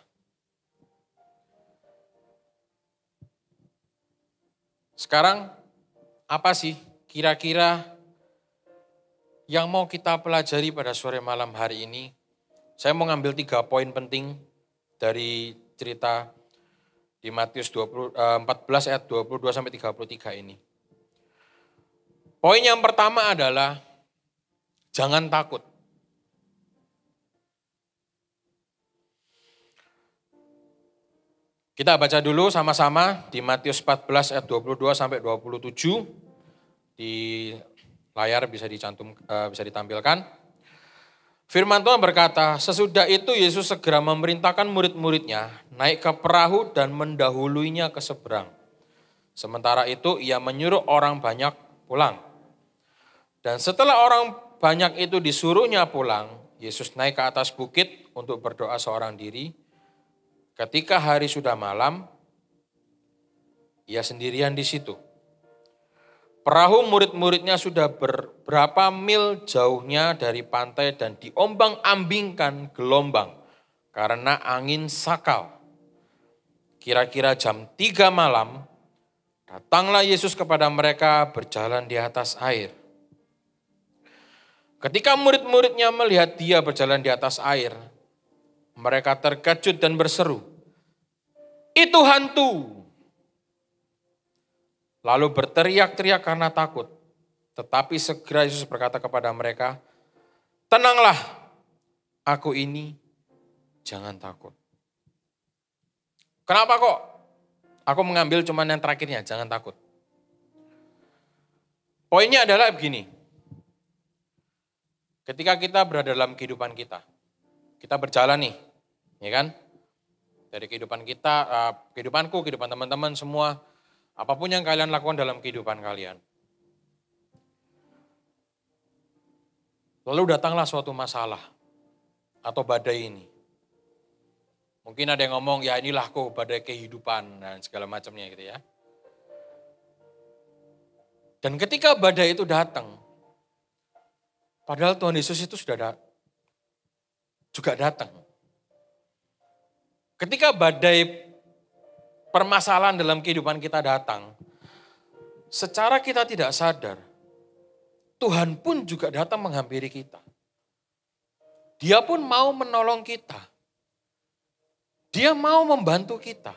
Sekarang apa sih kira-kira yang mau kita pelajari pada sore malam hari ini? Saya mau ngambil 3 poin penting dari cerita di Matius 14 ayat 22 sampai 33 ini. Poin yang pertama adalah jangan takut. Kita baca dulu sama-sama di Matius 14 ayat 22 sampai 27. Di layar bisa ditampilkan. Firman Tuhan berkata, sesudah itu Yesus segera memerintahkan murid-muridnya naik ke perahu dan mendahuluinya ke seberang. Sementara itu ia menyuruh orang banyak pulang. Dan setelah orang banyak itu disuruhnya pulang, Yesus naik ke atas bukit untuk berdoa seorang diri. Ketika hari sudah malam, ia sendirian di situ. Perahu murid-muridnya sudah beberapa mil jauhnya dari pantai dan diombang-ambingkan gelombang karena angin sakal. Kira-kira jam 3 malam, datanglah Yesus kepada mereka berjalan di atas air. Ketika murid-muridnya melihat dia berjalan di atas air, mereka terkejut dan berseru, "Itu hantu!" Lalu berteriak-teriak karena takut. Tetapi segera Yesus berkata kepada mereka, "Tenanglah, aku ini, jangan takut." Kenapa kok? Aku mengambil cuman yang terakhirnya, jangan takut. Poinnya adalah begini. Ketika kita berada dalam kehidupan kita berjalan nih, ya kan? Dari kehidupan kita, kehidupanku, kehidupan teman-teman semua, apapun yang kalian lakukan dalam kehidupan kalian. Lalu datanglah suatu masalah atau badai ini. Mungkin ada yang ngomong, ya inilah kok badai kehidupan dan segala macamnya gitu ya. Dan ketika badai itu datang, padahal Tuhan Yesus itu sudah juga datang. Ketika badai permasalahan dalam kehidupan kita datang, secara kita tidak sadar, Tuhan pun juga datang menghampiri kita. Dia pun mau menolong kita. Dia mau membantu kita.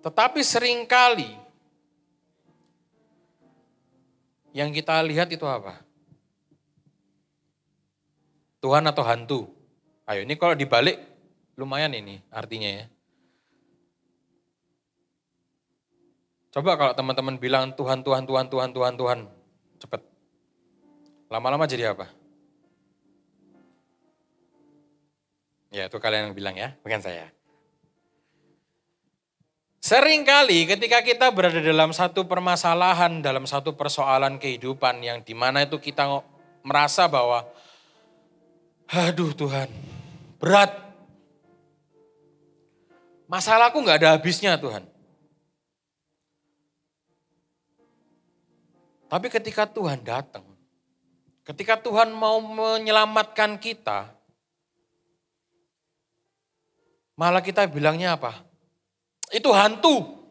Tetapi seringkali yang kita lihat itu apa? Tuhan atau hantu? Ayo ini kalau dibalik lumayan ini artinya ya. Coba kalau teman-teman bilang Tuhan, Tuhan, Tuhan, Tuhan, Tuhan, Tuhan. Cepet. Lama-lama jadi apa? Ya itu kalian yang bilang ya, bukan saya. Seringkali ketika kita berada dalam satu permasalahan, dalam satu persoalan kehidupan yang dimana itu kita merasa bahwa aduh Tuhan, berat. Masalahku gak ada habisnya Tuhan. Tapi ketika Tuhan datang, ketika Tuhan mau menyelamatkan kita, malah kita bilangnya apa? Itu hantu.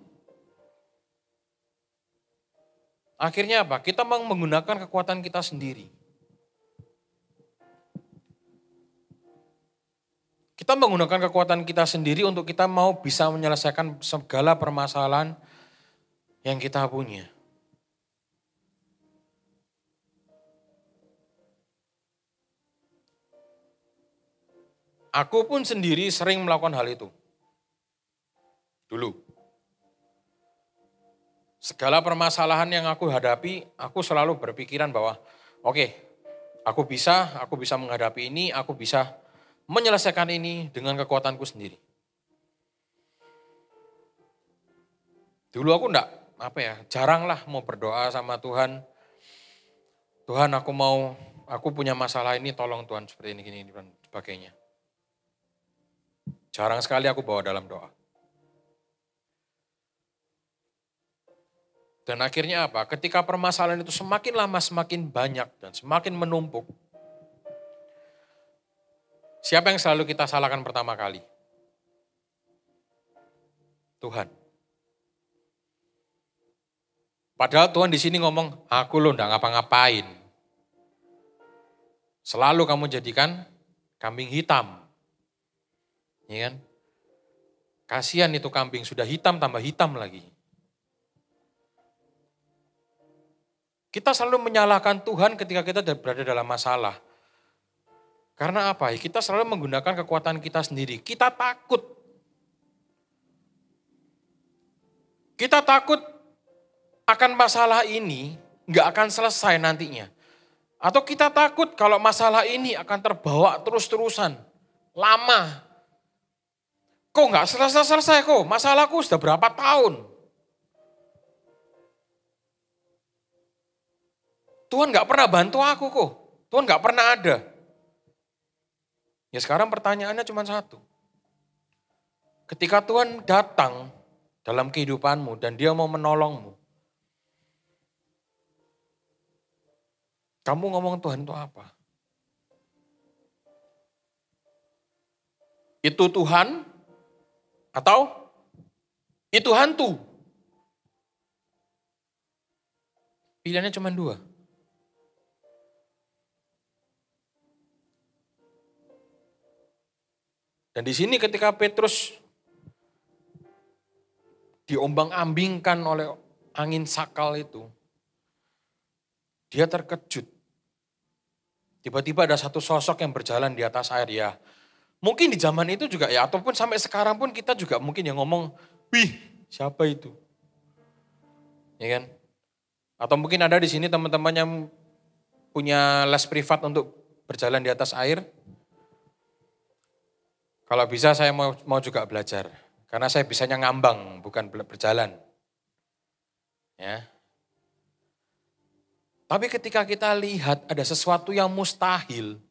Akhirnya apa? Kita menggunakan kekuatan kita sendiri. Kita menggunakan kekuatan kita sendiri untuk kita mau bisa menyelesaikan segala permasalahan yang kita punya. Aku pun sendiri sering melakukan hal itu. Dulu. Segala permasalahan yang aku hadapi, aku selalu berpikiran bahwa oke, aku bisa menghadapi ini, aku bisa menyelesaikan ini dengan kekuatanku sendiri. Dulu aku jarang lah mau berdoa sama Tuhan. Tuhan aku punya masalah ini, tolong Tuhan seperti ini, dan sebagainya. Jarang sekali aku bawa dalam doa. Dan akhirnya apa? Ketika permasalahan itu semakin lama semakin banyak dan semakin menumpuk. Siapa yang selalu kita salahkan pertama kali? Tuhan. Padahal Tuhan di sini ngomong, aku lo ndak ngapa-ngapain. Selalu kamu jadikan kambing hitam. Ya kan? Kasihan itu kambing, sudah hitam tambah hitam lagi. Kita selalu menyalahkan Tuhan ketika kita berada dalam masalah. Karena apa? Kita selalu menggunakan kekuatan kita sendiri. Kita takut. Kita takut akan masalah ini nggak akan selesai nantinya. Atau kita takut kalau masalah ini akan terbawa terus-terusan. Lama. Kok nggak selesai-selesai kok? Masalahku sudah berapa tahun? Tuhan nggak pernah bantu aku kok. Tuhan nggak pernah ada. Ya sekarang pertanyaannya cuma satu. Ketika Tuhan datang dalam kehidupanmu dan dia mau menolongmu. Kamu ngomong Tuhan itu apa? Itu Tuhan atau itu hantu? Pilihannya cuma dua. Dan di sini ketika Petrus diombang-ambingkan oleh angin sakal itu, dia terkejut. Tiba-tiba ada satu sosok yang berjalan di atas air ya. Mungkin di zaman itu juga ya, ataupun sampai sekarang pun kita juga mungkin yang ngomong, wih siapa itu? Ya kan? Atau mungkin ada di sini teman-teman yang punya les privat untuk berjalan di atas air. Kalau bisa saya mau juga belajar. Karena saya bisanya ngambang, bukan berjalan. Ya. Tapi ketika kita lihat ada sesuatu yang mustahil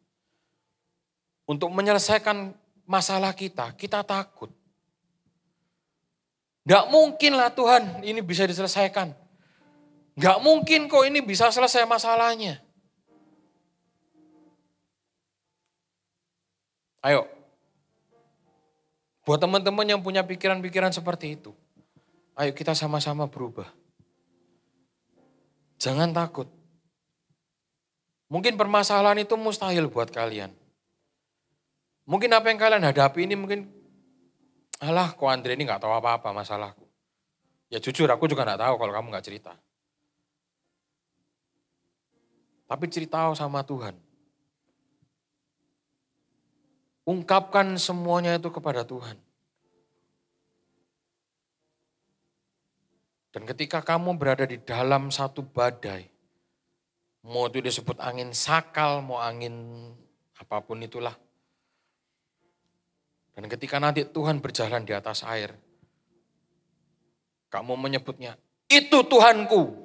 untuk menyelesaikan masalah kita takut. Gak mungkin lah Tuhan ini bisa diselesaikan. Gak mungkin kok ini bisa selesai masalahnya. Ayo, buat teman-teman yang punya pikiran-pikiran seperti itu, ayo kita sama-sama berubah. Jangan takut. Mungkin permasalahan itu mustahil buat kalian. Mungkin apa yang kalian hadapi ini mungkin, alah kok Andre ini gak tahu apa-apa masalahku. Ya jujur aku juga gak tahu kalau kamu gak cerita. Tapi cerita sama Tuhan. Ungkapkan semuanya itu kepada Tuhan. Dan ketika kamu berada di dalam satu badai, mau itu disebut angin sakal, mau angin apapun itulah. Dan ketika nanti Tuhan berjalan di atas air, kamu menyebutnya, itu Tuhanku.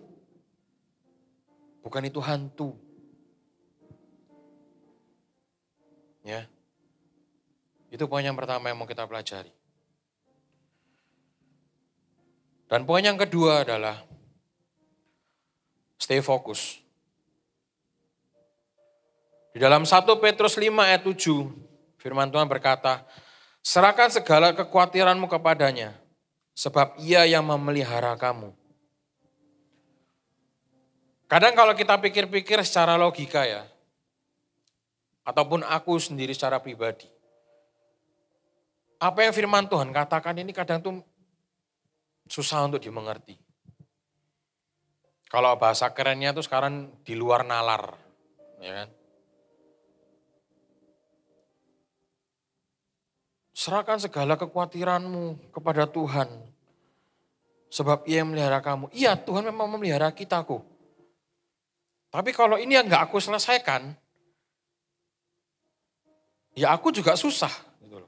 Bukan itu hantu. Ya. Itu poin yang pertama yang mau kita pelajari. Dan poin yang kedua adalah stay fokus. Di dalam 1 Petrus 5 ayat 7, firman Tuhan berkata, serahkan segala kekhawatiranmu kepadanya, sebab ia yang memelihara kamu. Kadang kalau kita pikir-pikir secara logika ya, ataupun aku sendiri secara pribadi, apa yang firman Tuhan katakan ini kadang tuh susah untuk dimengerti. Kalau bahasa kerennya tuh sekarang di luar nalar, ya kan? Serahkan segala kekhawatiranmu kepada Tuhan, sebab ia yang memelihara kamu. Iya, Tuhan memang memelihara kita kok. Tapi kalau ini yang gak aku selesaikan, ya aku juga susah. Gitu loh.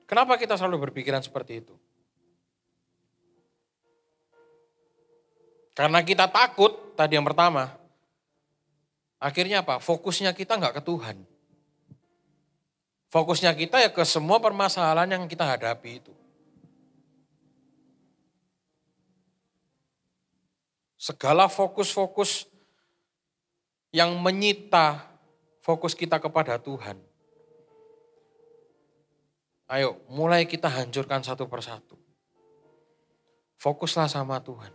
Kenapa kita selalu berpikiran seperti itu? Karena kita takut, tadi yang pertama. Akhirnya apa? Fokusnya kita gak ke Tuhan. Fokusnya kita ya ke semua permasalahan yang kita hadapi itu. Segala fokus-fokus yang menyita fokus kita kepada Tuhan. Ayo, mulai kita hancurkan satu persatu. Fokuslah sama Tuhan.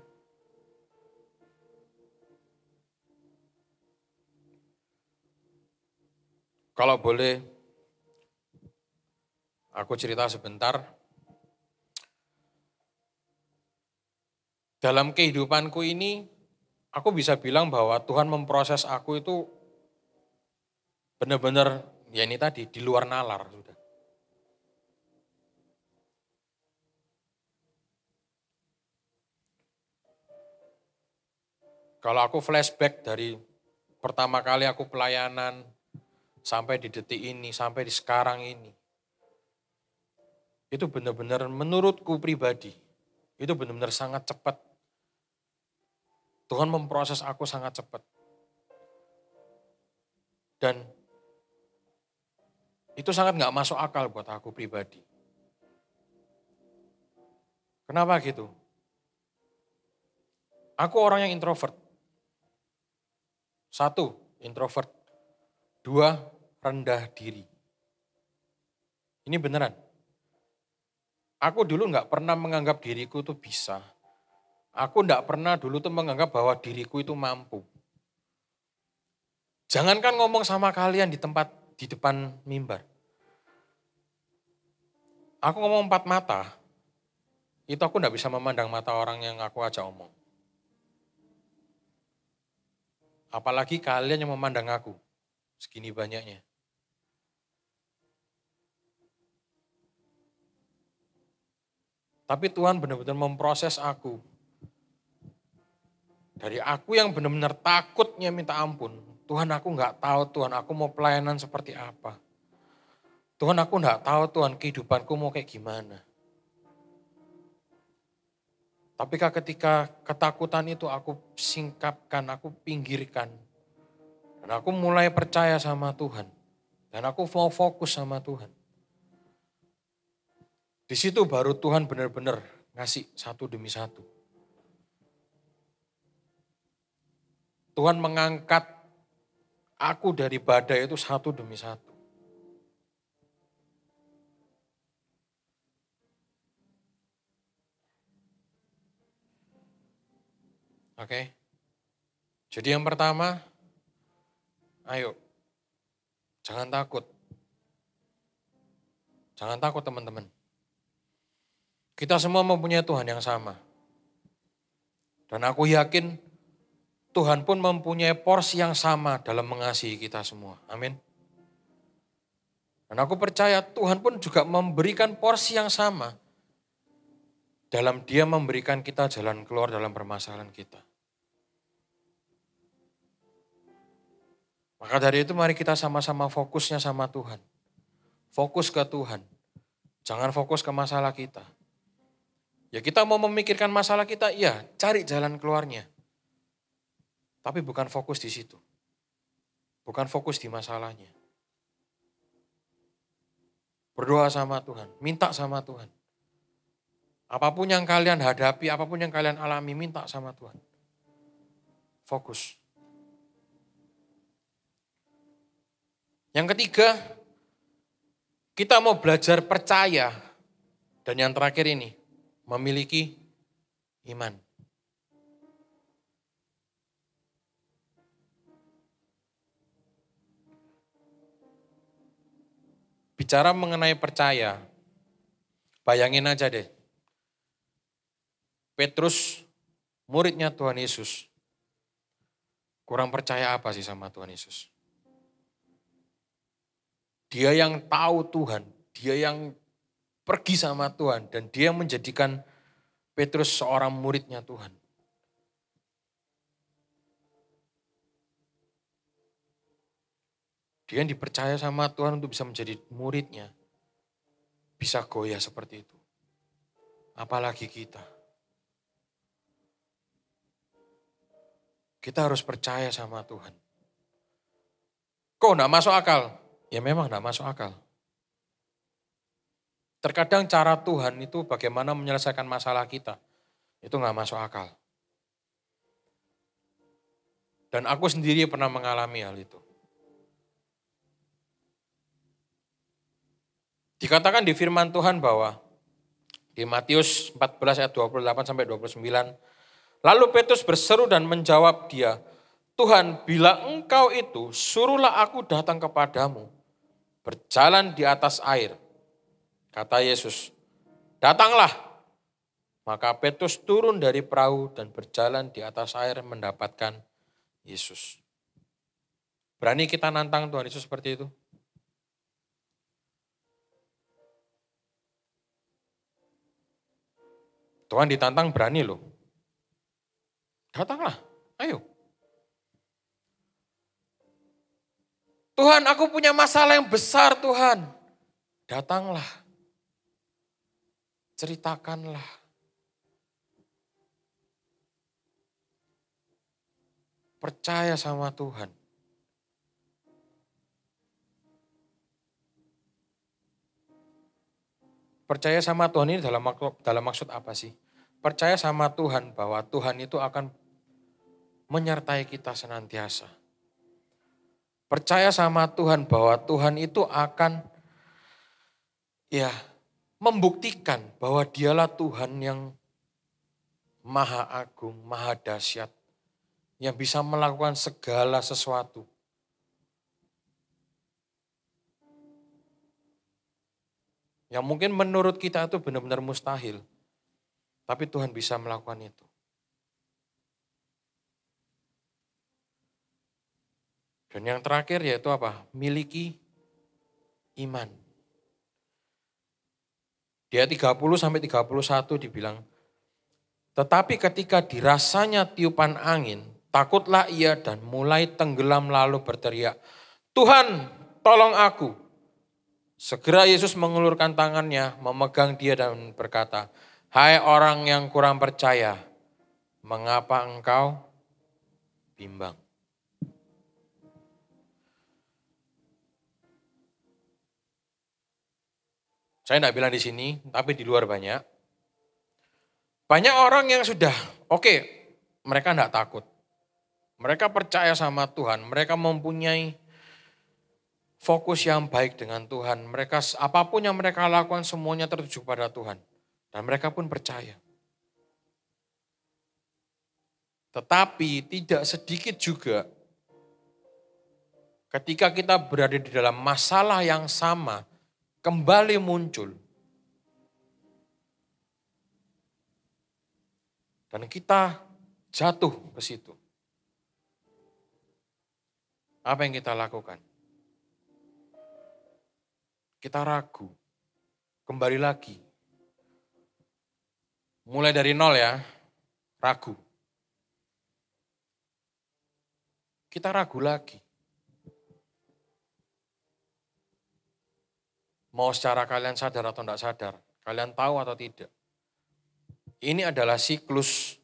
Kalau boleh, aku cerita sebentar. Dalam kehidupanku ini, aku bisa bilang bahwa Tuhan memproses aku itu benar-benar, ya ini tadi, di luar nalar sudah. Kalau aku flashback dari pertama kali aku pelayanan, sampai di detik ini, sampai di sekarang ini. Itu benar-benar menurutku pribadi, itu benar-benar sangat cepat. Tuhan memproses aku sangat cepat. Dan itu sangat gak masuk akal buat aku pribadi. Kenapa gitu? Aku orang yang introvert. 1, introvert. 2, rendah diri. Ini beneran. Aku dulu gak pernah menganggap diriku itu bisa. Aku gak pernah dulu tuh menganggap bahwa diriku itu mampu. Jangankan ngomong sama kalian di depan mimbar. Aku ngomong 4 mata, itu aku gak bisa memandang mata orang yang aku ajak omong. Apalagi kalian yang memandang aku, segini banyaknya. Tapi Tuhan benar-benar memproses aku. Dari aku yang benar-benar takutnya minta ampun. Tuhan aku gak tahu Tuhan aku mau pelayanan seperti apa. Tuhan aku gak tahu Tuhan kehidupanku mau kayak gimana. Tapi ketika ketakutan itu aku singkapkan, aku pinggirkan. Dan aku mulai percaya sama Tuhan. Dan aku mau fokus sama Tuhan. Di situ baru Tuhan benar-benar ngasih satu demi satu. Tuhan mengangkat aku dari badai itu satu demi satu. Oke. Jadi yang pertama, ayo, jangan takut. Jangan takut teman-teman. Kita semua mempunyai Tuhan yang sama. Dan aku yakin Tuhan pun mempunyai porsi yang sama dalam mengasihi kita semua. Amin. Dan aku percaya Tuhan pun juga memberikan porsi yang sama dalam Dia memberikan kita jalan keluar dalam permasalahan kita. Maka dari itu mari kita sama-sama fokusnya sama Tuhan. Fokus ke Tuhan. Jangan fokus ke masalah kita. Ya kita mau memikirkan masalah kita, iya cari jalan keluarnya. Tapi bukan fokus di situ. Bukan fokus di masalahnya. Berdoa sama Tuhan, minta sama Tuhan. Apapun yang kalian hadapi, apapun yang kalian alami, minta sama Tuhan. Fokus. Yang ketiga, kita mau belajar percaya. Dan yang terakhir ini, memiliki iman. Bicara mengenai percaya, bayangin aja deh. Petrus, muridnya Tuhan Yesus, kurang percaya apa sih sama Tuhan Yesus? Dia yang tahu Tuhan, dia yang pergi sama Tuhan, dan dia yang menjadikan Petrus seorang muridnya Tuhan. Dia yang dipercaya sama Tuhan untuk bisa menjadi muridnya, bisa goyah seperti itu. Apalagi kita. Kita harus percaya sama Tuhan. Kok enggak masuk akal? Ya memang enggak masuk akal. Terkadang cara Tuhan itu bagaimana menyelesaikan masalah kita. Itu enggak masuk akal. Dan aku sendiri pernah mengalami hal itu. Dikatakan di firman Tuhan bahwa di Matius 14 ayat 28 sampai 29, lalu Petrus berseru dan menjawab dia, Tuhan, bila engkau itu, suruhlah aku datang kepadamu, berjalan di atas air. Kata Yesus, datanglah. Maka Petrus turun dari perahu dan berjalan di atas air mendapatkan Yesus. Berani kita nantang Tuhan Yesus seperti itu? Tuhan ditantang berani loh. Datanglah, ayo. Tuhan, aku punya masalah yang besar Tuhan. Datanglah. Ceritakanlah. Percaya sama Tuhan. Percaya sama Tuhan ini dalam maksud apa sih? Percaya sama Tuhan bahwa Tuhan itu akan menyertai kita senantiasa. Percaya sama Tuhan bahwa Tuhan itu akan membuktikan bahwa dialah Tuhan yang maha agung, maha dahsyat, yang bisa melakukan segala sesuatu. Yang mungkin menurut kita itu benar-benar mustahil. Tapi Tuhan bisa melakukan itu. Dan yang terakhir yaitu apa? Miliki iman. Di ayat 30 sampai 31 dibilang, tetapi ketika dirasanya tiupan angin, takutlah ia dan mulai tenggelam lalu berteriak, Tuhan tolong aku. Segera Yesus mengulurkan tangannya, memegang dia dan berkata, hai orang yang kurang percaya, mengapa engkau bimbang? Saya tidak bilang di sini, tapi di luar banyak. Banyak orang yang sudah, mereka tidak takut. Mereka percaya sama Tuhan, mereka mempunyai fokus yang baik dengan Tuhan. Mereka apapun yang mereka lakukan semuanya tertuju pada Tuhan. Dan mereka pun percaya. Tetapi tidak sedikit juga ketika kita berada di dalam masalah yang sama, kembali muncul. Dan kita jatuh ke situ. Apa yang kita lakukan? Kita ragu. Kembali lagi. Mulai dari nol ya, ragu. Kita ragu lagi. Mau secara kalian sadar atau tidak sadar, kalian tahu atau tidak. Ini adalah siklus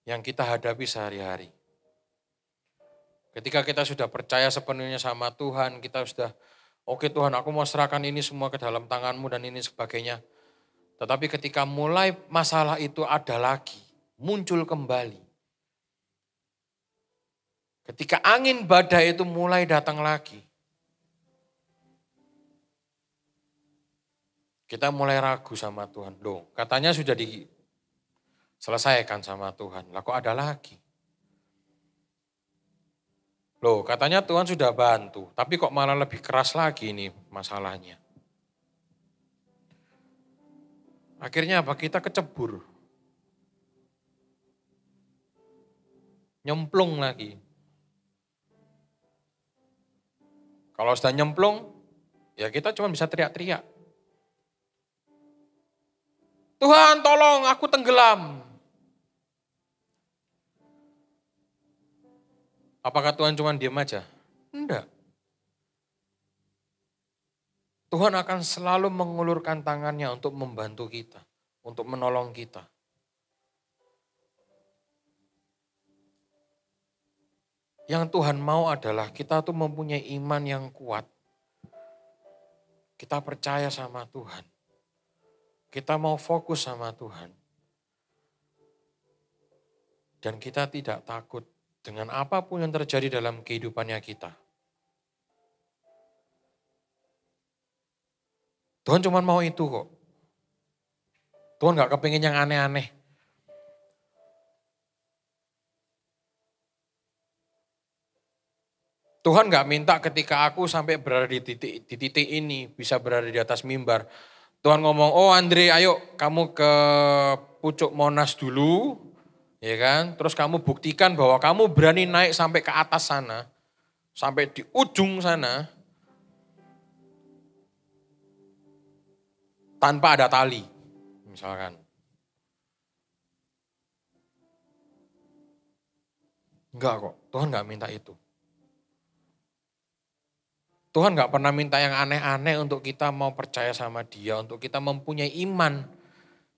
yang kita hadapi sehari-hari. Ketika kita sudah percaya sepenuhnya sama Tuhan, kita sudah, oke Tuhan aku mau serahkan ini semua ke dalam tangan-Mu dan ini sebagainya. Tetapi ketika mulai masalah itu ada lagi, muncul kembali. Ketika angin badai itu mulai datang lagi, kita mulai ragu sama Tuhan. Loh, katanya sudah diselesaikan sama Tuhan. Lah kok ada lagi? Loh, katanya Tuhan sudah bantu, tapi kok malah lebih keras lagi ini masalahnya. Akhirnya apa? Kita kecebur. Nyemplung lagi. Kalau sudah nyemplung, ya kita cuma bisa teriak-teriak. Tuhan tolong aku tenggelam. Apakah Tuhan cuma diam aja? Enggak. Tuhan akan selalu mengulurkan tangannya untuk membantu kita, untuk menolong kita. Yang Tuhan mau adalah kita tuh mempunyai iman yang kuat. Kita percaya sama Tuhan. Kita mau fokus sama Tuhan. Dan kita tidak takut dengan apapun yang terjadi dalam kehidupannya kita. Tuhan cuma mau itu kok. Tuhan gak kepingin yang aneh-aneh. Tuhan gak minta ketika aku sampai berada di titik ini, bisa berada di atas mimbar. Tuhan ngomong, oh Andre ayo kamu ke pucuk Monas dulu, ya kan? Terus kamu buktikan bahwa kamu berani naik sampai ke atas sana, sampai di ujung sana, tanpa ada tali, misalkan. Enggak kok, Tuhan gak minta itu. Tuhan gak pernah minta yang aneh-aneh untuk kita mau percaya sama Dia, untuk kita mempunyai iman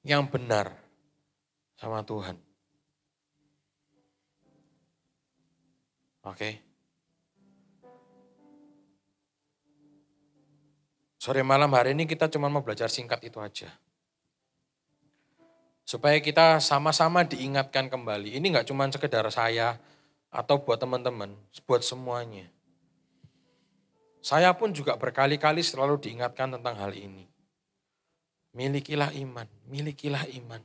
yang benar sama Tuhan. Oke. Sore malam hari ini kita cuma mau belajar singkat itu aja. Supaya kita sama-sama diingatkan kembali. Ini gak cuma sekedar saya atau buat teman-teman, buat semuanya. Saya pun juga berkali-kali selalu diingatkan tentang hal ini. Milikilah iman, milikilah iman.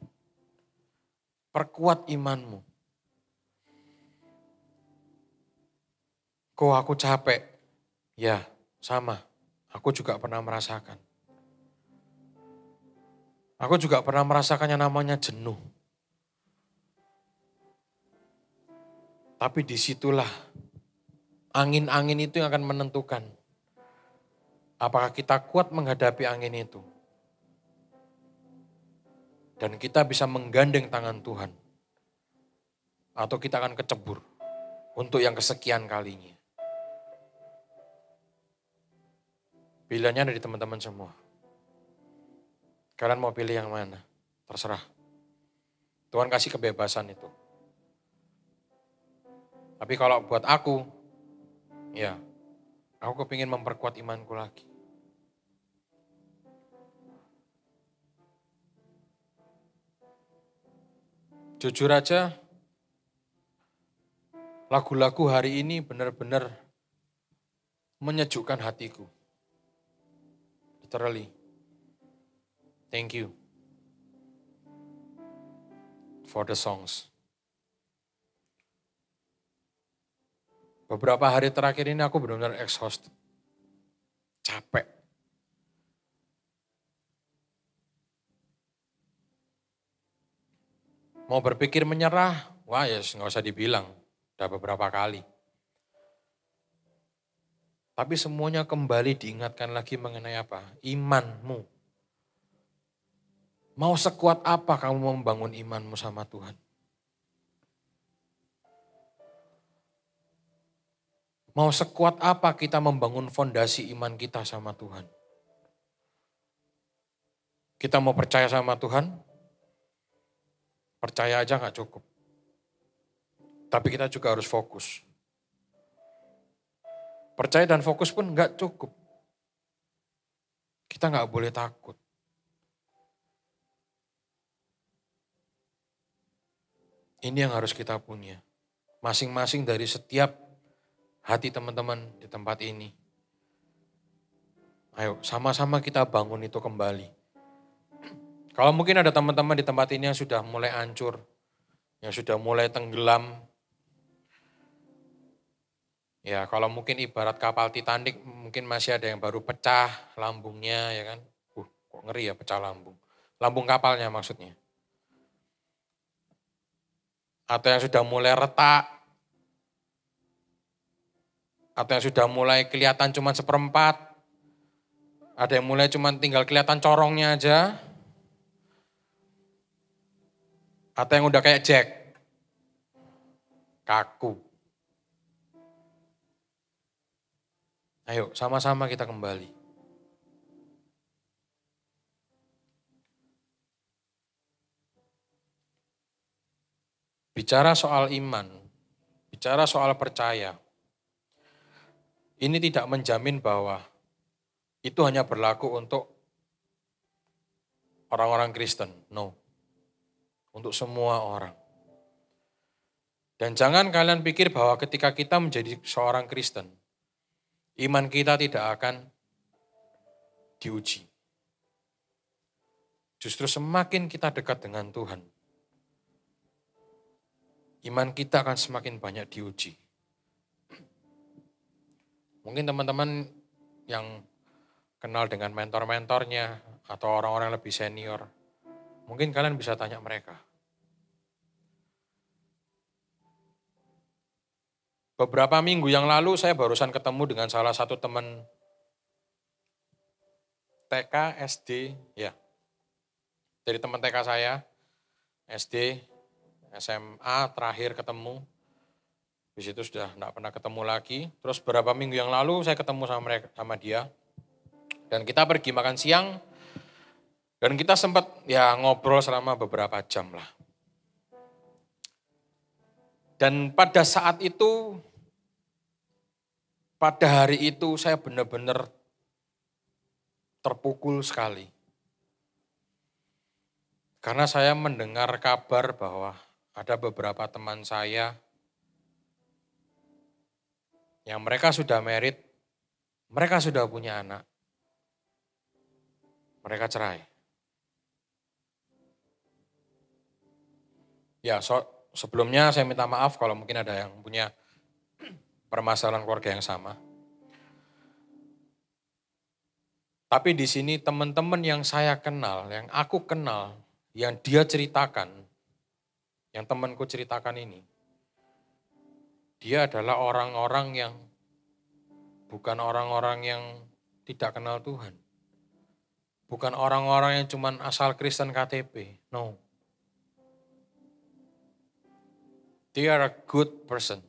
Perkuat imanmu. Kok aku capek? Ya, sama. Aku juga pernah merasakan. Aku juga pernah merasakan yang namanya jenuh. Tapi disitulah angin-angin itu yang akan menentukan. Apakah kita kuat menghadapi angin itu? Dan kita bisa menggandeng tangan Tuhan. Atau kita akan kecebur untuk yang kesekian kalinya. Pilihannya ada di teman-teman semua. Kalian mau pilih yang mana? Terserah. Tuhan kasih kebebasan itu. Tapi kalau buat aku, ya, aku kepingin memperkuat imanku lagi. Jujur aja, lagu-lagu hari ini benar-benar menyejukkan hatiku. Literally. Thank you for the songs. Beberapa hari terakhir ini aku benar-benar exhausted. Capek. Mau berpikir menyerah, wah ya nggak usah dibilang, udah beberapa kali. Tapi semuanya kembali diingatkan lagi mengenai apa? Imanmu. Mau sekuat apa kamu membangun imanmu sama Tuhan? Mau sekuat apa kita membangun fondasi iman kita sama Tuhan? Kita mau percaya sama Tuhan? Percaya aja gak cukup. Tapi kita juga harus fokus. Percaya dan fokus pun gak cukup. Kita gak boleh takut. Ini yang harus kita punya. Masing-masing dari setiap hati teman-teman di tempat ini. Ayo sama-sama kita bangun itu kembali. Kalau mungkin ada teman-teman di tempat ini yang sudah mulai hancur, yang sudah mulai tenggelam. Ya kalau mungkin ibarat kapal Titanic mungkin masih ada yang baru pecah lambungnya ya kan. Kok ngeri ya pecah lambung. Lambung kapalnya maksudnya. Atau yang sudah mulai retak. Atau yang sudah mulai kelihatan cuma seperempat. Ada yang mulai cuma tinggal kelihatan corongnya aja. Atau yang udah kayak Jack. Kaku. Ayo sama-sama kita kembali. Bicara soal iman, bicara soal percaya, ini tidak menjamin bahwa itu hanya berlaku untuk orang-orang Kristen. No. Untuk semua orang. Dan jangan kalian pikir bahwa ketika kita menjadi seorang Kristen, iman kita tidak akan diuji. Justru semakin kita dekat dengan Tuhan, iman kita akan semakin banyak diuji. Mungkin teman-teman yang kenal dengan mentor-mentornya atau orang-orang yang lebih senior, mungkin kalian bisa tanya mereka. Beberapa minggu yang lalu saya barusan ketemu dengan salah satu teman TK, SD, ya. Dari teman TK saya, SD, SMA terakhir ketemu. Di situ sudah tidak pernah ketemu lagi. Terus beberapa minggu yang lalu saya ketemu sama dia. Dan kita pergi makan siang. Dan kita sempat ya ngobrol selama beberapa jam lah. Dan pada saat itu, pada hari itu saya benar-benar terpukul sekali. Karena saya mendengar kabar bahwa ada beberapa teman saya yang mereka sudah married, mereka sudah punya anak, mereka cerai. Ya, sebelumnya saya minta maaf kalau mungkin ada yang punya permasalahan keluarga yang sama. Tapi di sini teman-teman yang saya kenal, yang aku kenal, yang dia ceritakan, yang temanku ceritakan ini, dia adalah orang-orang yang bukan orang-orang yang tidak kenal Tuhan. Bukan orang-orang yang cuma asal Kristen KTP, no. They are a good person.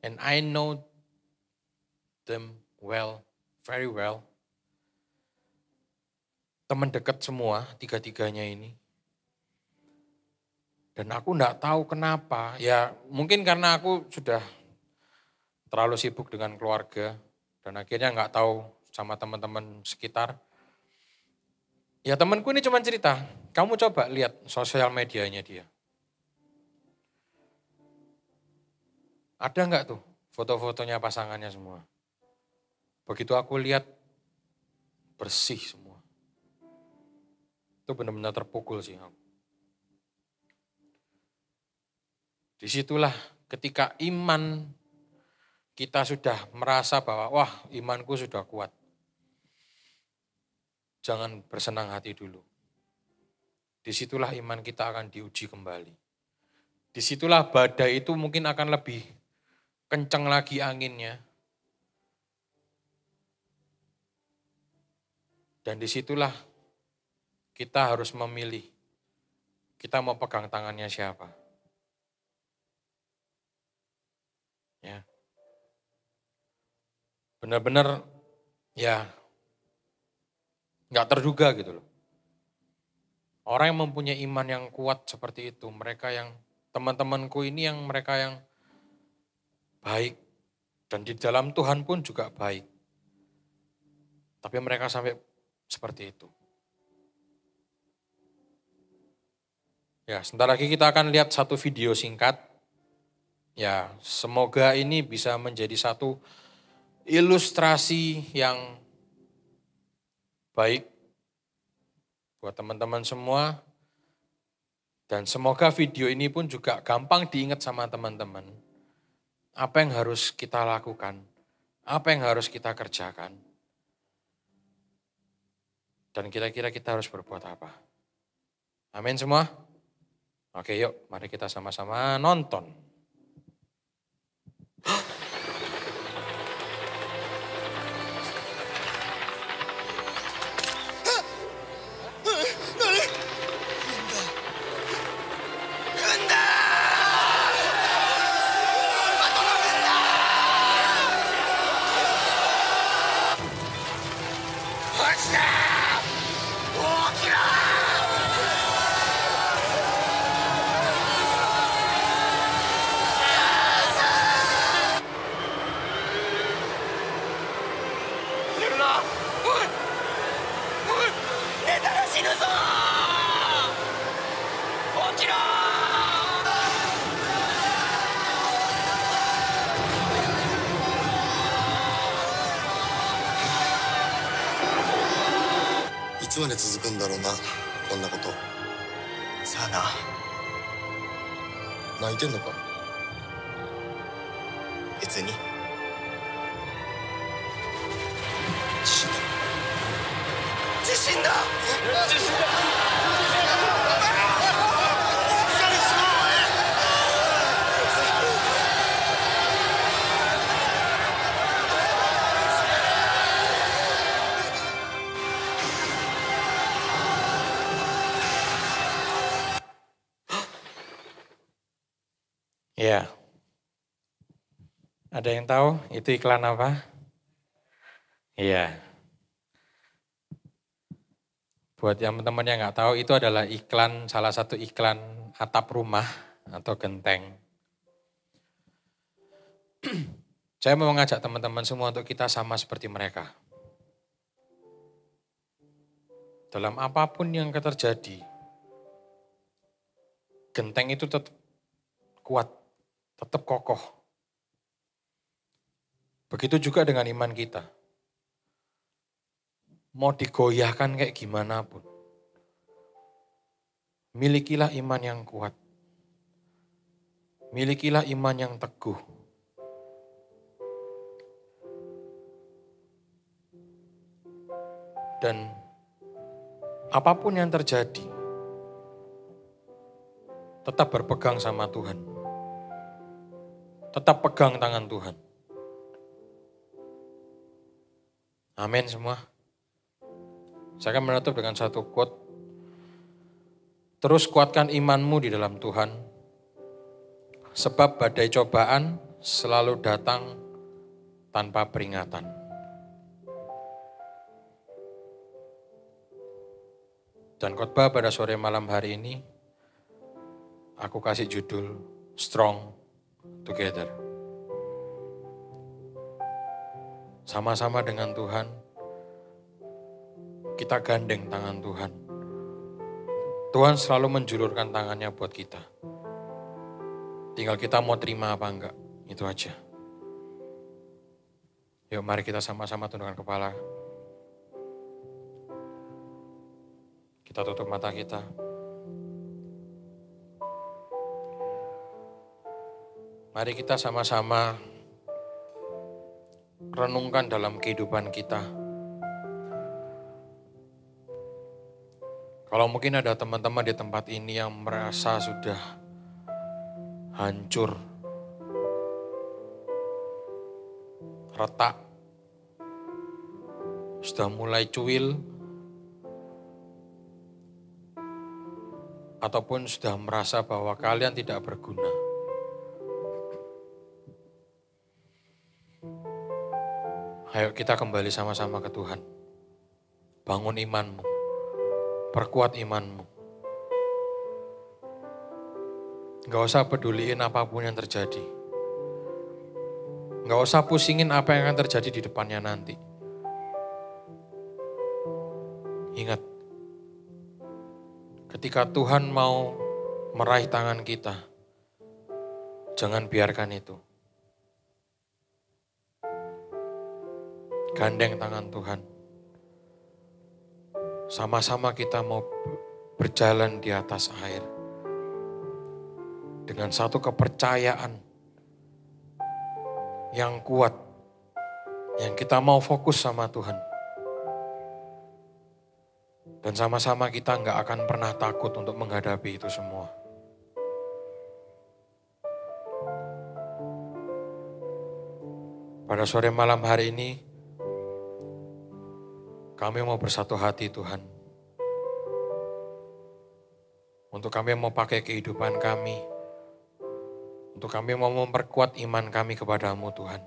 And I know them well, very well. Teman dekat semua, tiga-tiganya ini. Dan aku enggak tahu kenapa, ya mungkin karena aku sudah terlalu sibuk dengan keluarga. Dan akhirnya enggak tahu sama teman-teman sekitar. Ya temanku ini cuma cerita, kamu coba lihat sosial medianya dia. Ada enggak tuh foto-fotonya pasangannya semua? Begitu aku lihat, bersih semua. Itu benar-benar terpukul sih aku. Disitulah ketika iman kita sudah merasa bahwa, wah imanku sudah kuat. Jangan bersenang hati dulu. Disitulah iman kita akan diuji kembali. Disitulah badai itu mungkin akan lebih kencang lagi anginnya. Dan disitulah kita harus memilih. Kita mau pegang tangannya siapa. Ya. Benar-benar ya nggak terduga gitu loh. Orang yang mempunyai iman yang kuat seperti itu, mereka yang teman-temanku ini yang mereka yang baik dan di dalam Tuhan pun juga baik. Tapi mereka sampai seperti itu. Ya, sebentar lagi kita akan lihat satu video singkat. Ya, semoga ini bisa menjadi satu ilustrasi yang baik buat teman-teman semua. Dan semoga video ini pun juga gampang diingat sama teman-teman. Apa yang harus kita lakukan? Apa yang harus kita kerjakan? Dan kira-kira kita harus berbuat apa? Amin semua? Oke yuk, mari kita sama-sama nonton. つまで続くんだろうな、こんなこと。さあな。泣いてんのか？別に。地震だ。地震だ。Ya, ada yang tahu itu iklan apa? Iya. Buat yang teman-teman yang nggak tahu, itu adalah iklan, salah satu iklan atap rumah atau genteng. Saya mau mengajak teman-teman semua untuk kita sama seperti mereka. Dalam apapun yang terjadi, genteng itu tetap kuat, tetap kokoh. Begitu juga dengan iman kita. Mau digoyahkan kayak gimana pun. Milikilah iman yang kuat. Milikilah iman yang teguh. Dan apapun yang terjadi, tetap berpegang sama Tuhan. Tetap pegang tangan Tuhan. Amin semua. Saya akan menutup dengan satu quote. Terus kuatkan imanmu di dalam Tuhan, sebab badai cobaan selalu datang tanpa peringatan. Dan khotbah pada sore malam hari ini, aku kasih judul Strong Together. Sama-sama dengan Tuhan, kita gandeng tangan Tuhan. Tuhan selalu menjulurkan tangannya buat kita. Tinggal kita mau terima apa enggak, itu aja. Yuk mari kita sama-sama tundukkan kepala. Kita tutup mata kita. Mari kita sama-sama renungkan dalam kehidupan kita. Kalau mungkin ada teman-teman di tempat ini yang merasa sudah hancur, retak, sudah mulai cuil, ataupun sudah merasa bahwa kalian tidak berguna. Ayo kita kembali sama-sama ke Tuhan. Bangun imanmu. Perkuat imanmu. Gak usah peduliin apapun yang terjadi. Gak usah pusingin apa yang akan terjadi di depannya nanti. Ingat, ketika Tuhan mau meraih tangan kita, jangan biarkan itu. Gandeng tangan Tuhan. Sama-sama kita mau berjalan di atas air. Dengan satu kepercayaan yang kuat. Yang kita mau fokus sama Tuhan. Dan sama-sama kita nggak akan pernah takut untuk menghadapi itu semua. Pada sore malam hari ini, kami mau bersatu hati Tuhan. Untuk kami mau pakai kehidupan kami. Untuk kami mau memperkuat iman kami kepadamu Tuhan.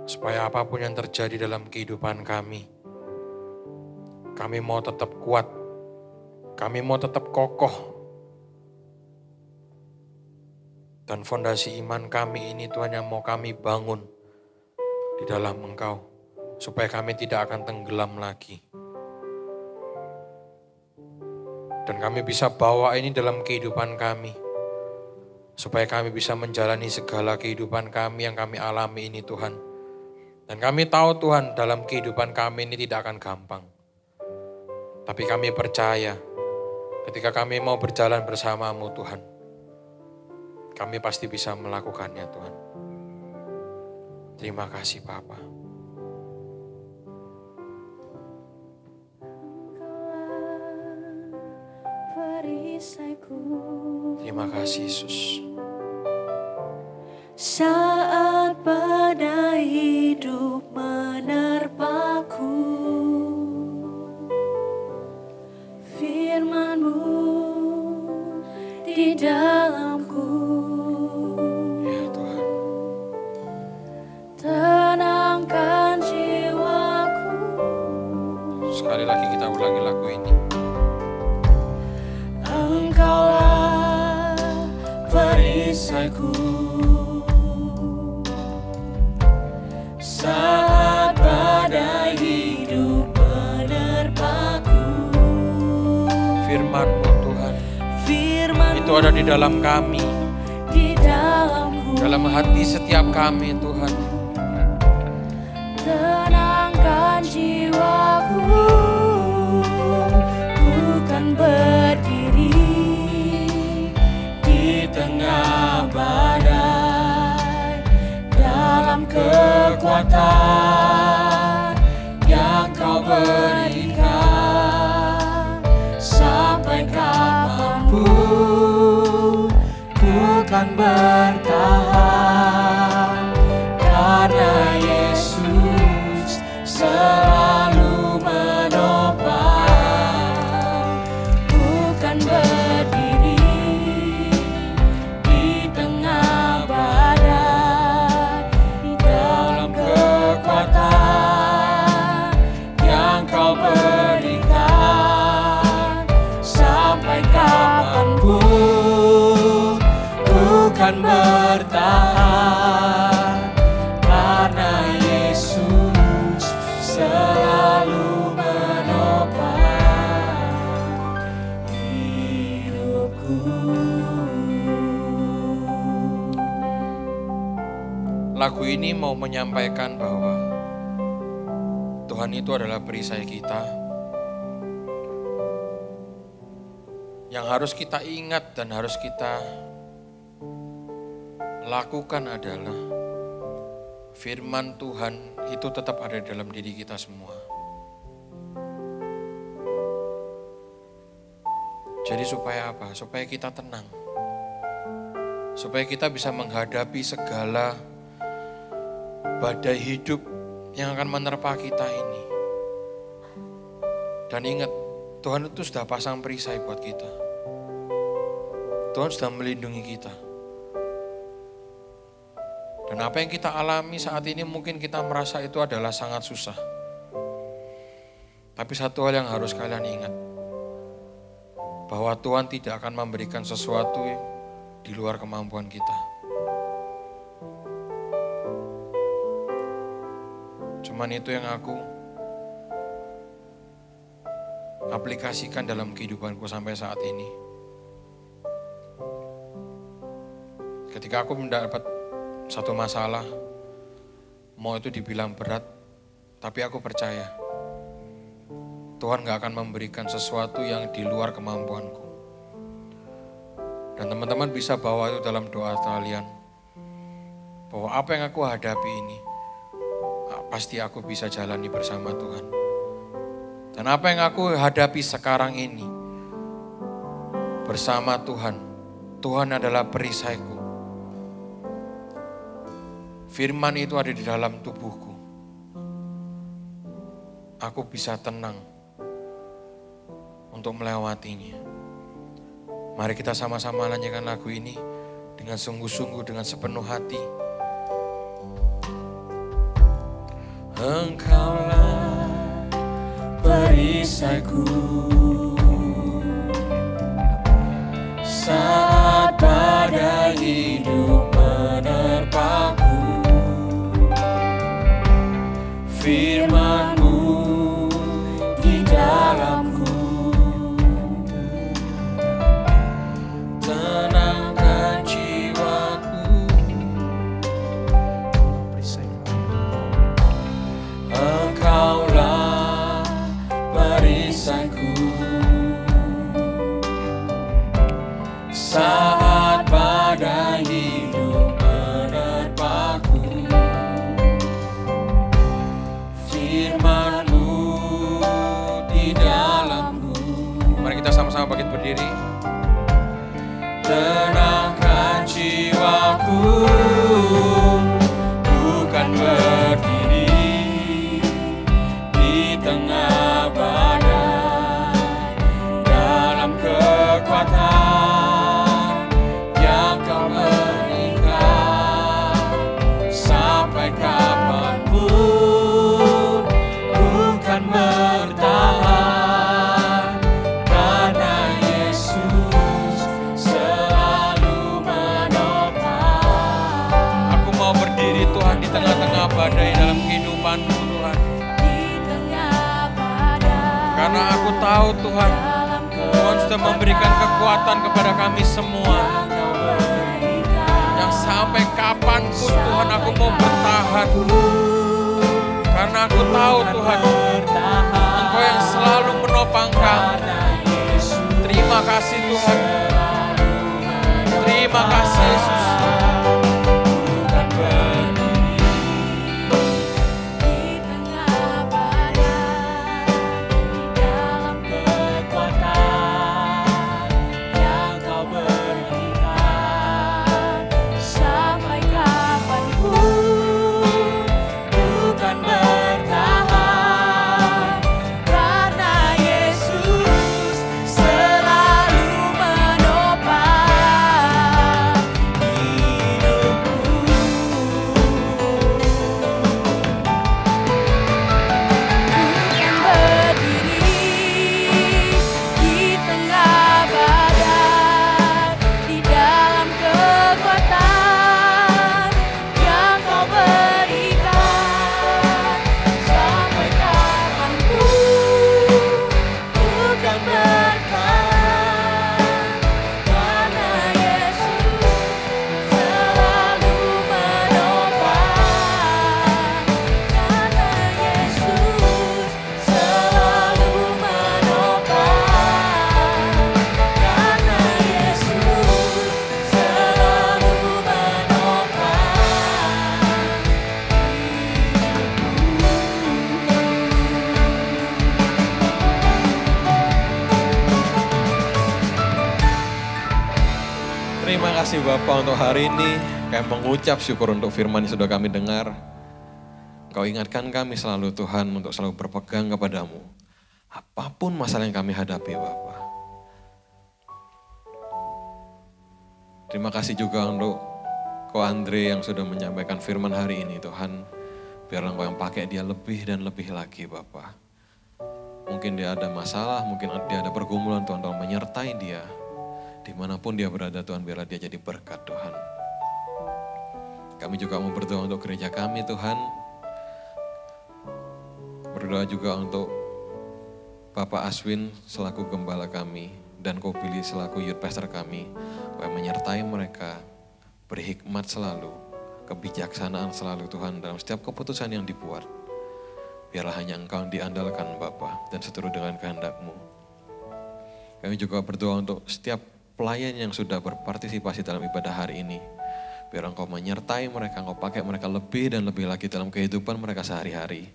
Supaya apapun yang terjadi dalam kehidupan kami mau tetap kuat. Kami mau tetap kokoh. Dan fondasi iman kami ini Tuhan yang mau kami bangun di dalam Engkau. Supaya kami tidak akan tenggelam lagi. Dan kami bisa bawa ini dalam kehidupan kami. Supaya kami bisa menjalani segala kehidupan kami yang kami alami ini Tuhan. Dan kami tahu Tuhan dalam kehidupan kami ini tidak akan gampang. Tapi kami percaya ketika kami mau berjalan bersama-Mu Tuhan, kami pasti bisa melakukannya Tuhan. Terima kasih Bapa. Terima kasih Yesus. Saat badai hidup menerpaku, firman-Mu di dalamku. Ya Tuhan. Tenangkan jiwaku. Sekali lagi kita ulangi lagu ini. Engkaulah perisaiku. Saat badai hidup menerpaku, Firman-Mu Tuhan, firman-Mu itu ada di dalam kami, di dalamku. dalam hati setiap kami Tuhan. Tenangkan jiwaku, bukan berdiri di tengah badai, dalam kekuatan yang Kau berikan. Sampai kapanpun bukan bertahan, karena Yesus selalu menopang. Bukan berdiri di tengah badai, di dalam kekuatan yang Kau berikan. Sampai kapanpun bukan bertahan, karena Yesus selalu menopang hidupku. Lagu ini mau menyampaikan bahwa Tuhan itu adalah perisai kita. Yang harus kita ingat dan harus kita lakukan adalah firman Tuhan itu tetap ada dalam diri kita semua. Jadi supaya apa? Supaya kita tenang. Supaya kita bisa menghadapi segala badai hidup yang akan menerpa kita ini. Dan ingat, Tuhan itu sudah pasang perisai buat kita. Tuhan sudah melindungi kita. Dan apa yang kita alami saat ini mungkin kita merasa itu adalah sangat susah. Tapi satu hal yang harus kalian ingat, bahwa Tuhan tidak akan memberikan sesuatu di luar kemampuan kita. Cuman itu yang aku aplikasikan dalam kehidupanku sampai saat ini. Ketika aku mendapat satu masalah, mau itu dibilang berat, tapi aku percaya Tuhan gak akan memberikan sesuatu yang di luar kemampuanku. Dan teman-teman bisa bawa itu dalam doa kalian, bahwa apa yang aku hadapi ini pasti aku bisa jalani bersama Tuhan. Dan apa yang aku hadapi sekarang ini bersama Tuhan, Tuhan adalah perisaiku. Firman itu ada di dalam tubuhku. Aku bisa tenang untuk melewatinya. Mari kita sama-sama nyanyikan lagu ini dengan sungguh-sungguh, dengan sepenuh hati. Engkaulah perisaiku, saat badai hidup menerpaku. Firman-Mu di dalamku, tenangkan jiwaku. Engkaulah perisaiku, berdiri. Tenangkan jiwaku, bukan berdiri di tengah badai, dalam kekuatan yang kau berikan. Sampai kapanpun bukan bertahan, karena Yesus selalu menopang. Aku mau berdiri Tuhan di tengah-tengah badai dalam kehidupanku Tuhan. Karena aku tahu Tuhan, Tuhan sudah memberikan kekuatan kepada kami semua. Yang sampai kapanpun Tuhan aku mau bertahan. Karena aku tahu Tuhan, Engkau yang selalu menopang kami. Terima kasih Tuhan. Terima kasih Yesus. Terima kasih Bapak untuk hari ini. Kami mengucap syukur untuk firman yang sudah kami dengar. Kau ingatkan kami selalu Tuhan untuk selalu berpegang kepadamu. Apapun masalah yang kami hadapi Bapak. Terima kasih juga untuk Ko Andre yang sudah menyampaikan firman hari ini Tuhan. Biarlah Engkau yang pakai dia lebih dan lebih lagi Bapak. Mungkin dia ada masalah, mungkin dia ada pergumulan Tuhan menyertai dia. Dimanapun dia berada Tuhan, biarlah dia jadi berkat Tuhan. Kami juga mau berdoa untuk gereja kami Tuhan. Berdoa juga untuk Bapak Aswin selaku gembala kami dan Ko Billy selaku youth pastor kami. Supaya menyertai mereka, berhikmat selalu, kebijaksanaan selalu Tuhan dalam setiap keputusan yang dibuat. Biarlah hanya Engkau yang diandalkan Bapa dan seturut dengan kehendak-Mu. Kami juga berdoa untuk setiap pelayan yang sudah berpartisipasi dalam ibadah hari ini. Biar Engkau menyertai mereka, Engkau pakai mereka lebih dan lebih lagi dalam kehidupan mereka sehari-hari.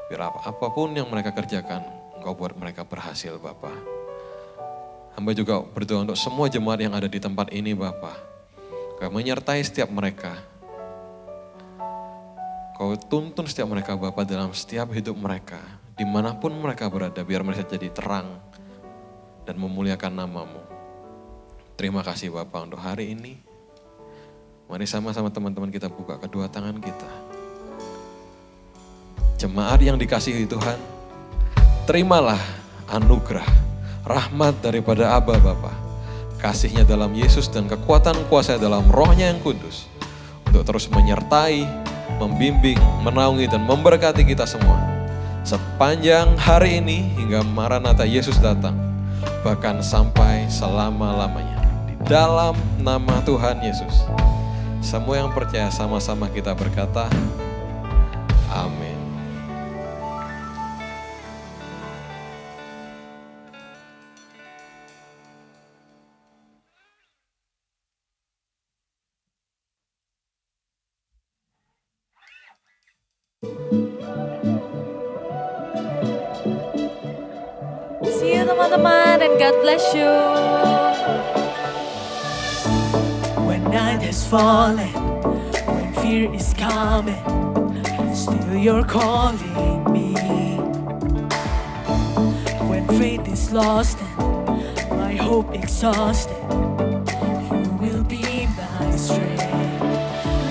Biar apapun yang mereka kerjakan, Engkau buat mereka berhasil Bapa. Hamba juga berdoa untuk semua jemaat yang ada di tempat ini Bapa. Engkau menyertai setiap mereka. Engkau tuntun setiap mereka Bapa dalam setiap hidup mereka. Dimanapun mereka berada, biar mereka jadi terang dan memuliakan nama-Mu. Terima kasih Bapak untuk hari ini. Mari sama-sama teman-teman kita buka kedua tangan kita. Jemaat yang dikasihi Tuhan, terimalah anugerah, rahmat daripada Aba Bapa. Kasih-Nya dalam Yesus dan kekuatan kuasa dalam Roh-Nya yang kudus. Untuk terus menyertai, membimbing, menaungi dan memberkati kita semua. Sepanjang hari ini hingga Maranatha Yesus datang. Bahkan sampai selama-lamanya. Dalam nama Tuhan Yesus. Semua yang percaya sama-sama kita berkata, amin. See you teman-teman, and God bless you. When night has fallen, when fear is coming, still you're calling me. When faith is lost and my hope exhausted, you will be my strength.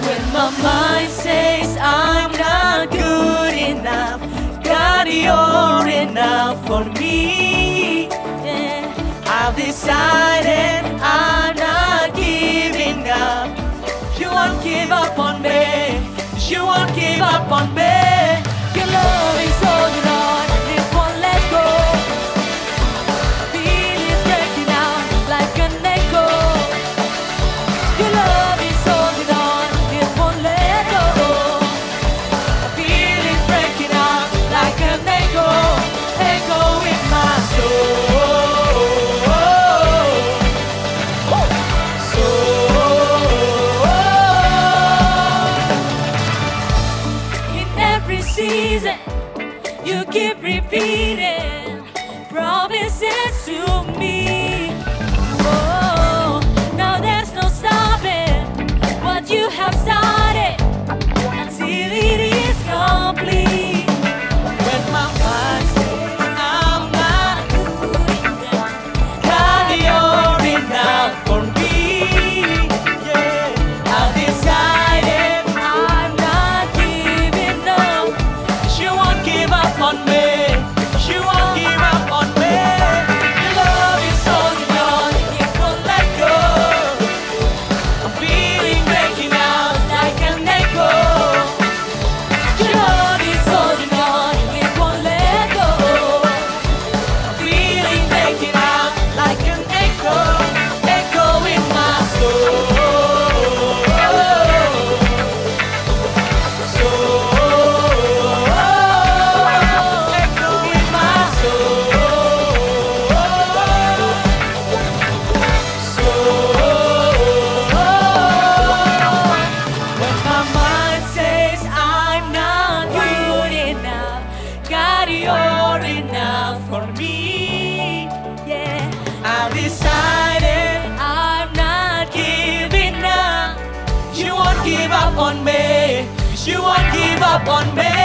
When my mind says I'm not good enough, God, you're enough for me. Yeah. I've decided I'm not giving up. You won't give up on me. You won't give up on me. Your love is holding on, it won't let go. Feel it breaking out like an echo. Your love is holding on, it won't let go. Feel it breaking out like an echo, echo in my soul. In every season, you keep repeating promises to me. Oh, now there's no stopping what you have started until it is complete. When my mind says I'm not good enough, God, you're enough for me. Yeah, I've decided I'm not giving up. You won't give up on me. You won't give up on me. Your love is holding on, it won't let go. I'm feeling breaking out like an echo. Your love is holding on, it won't let go. I'm feeling breaking out like an echo, echo in my soul. Echo in my soul. When my mind says I'm not good enough, God, you're enough for me. Yeah, I've decided I'm not giving up. You won't give up on me. You won't give up on me.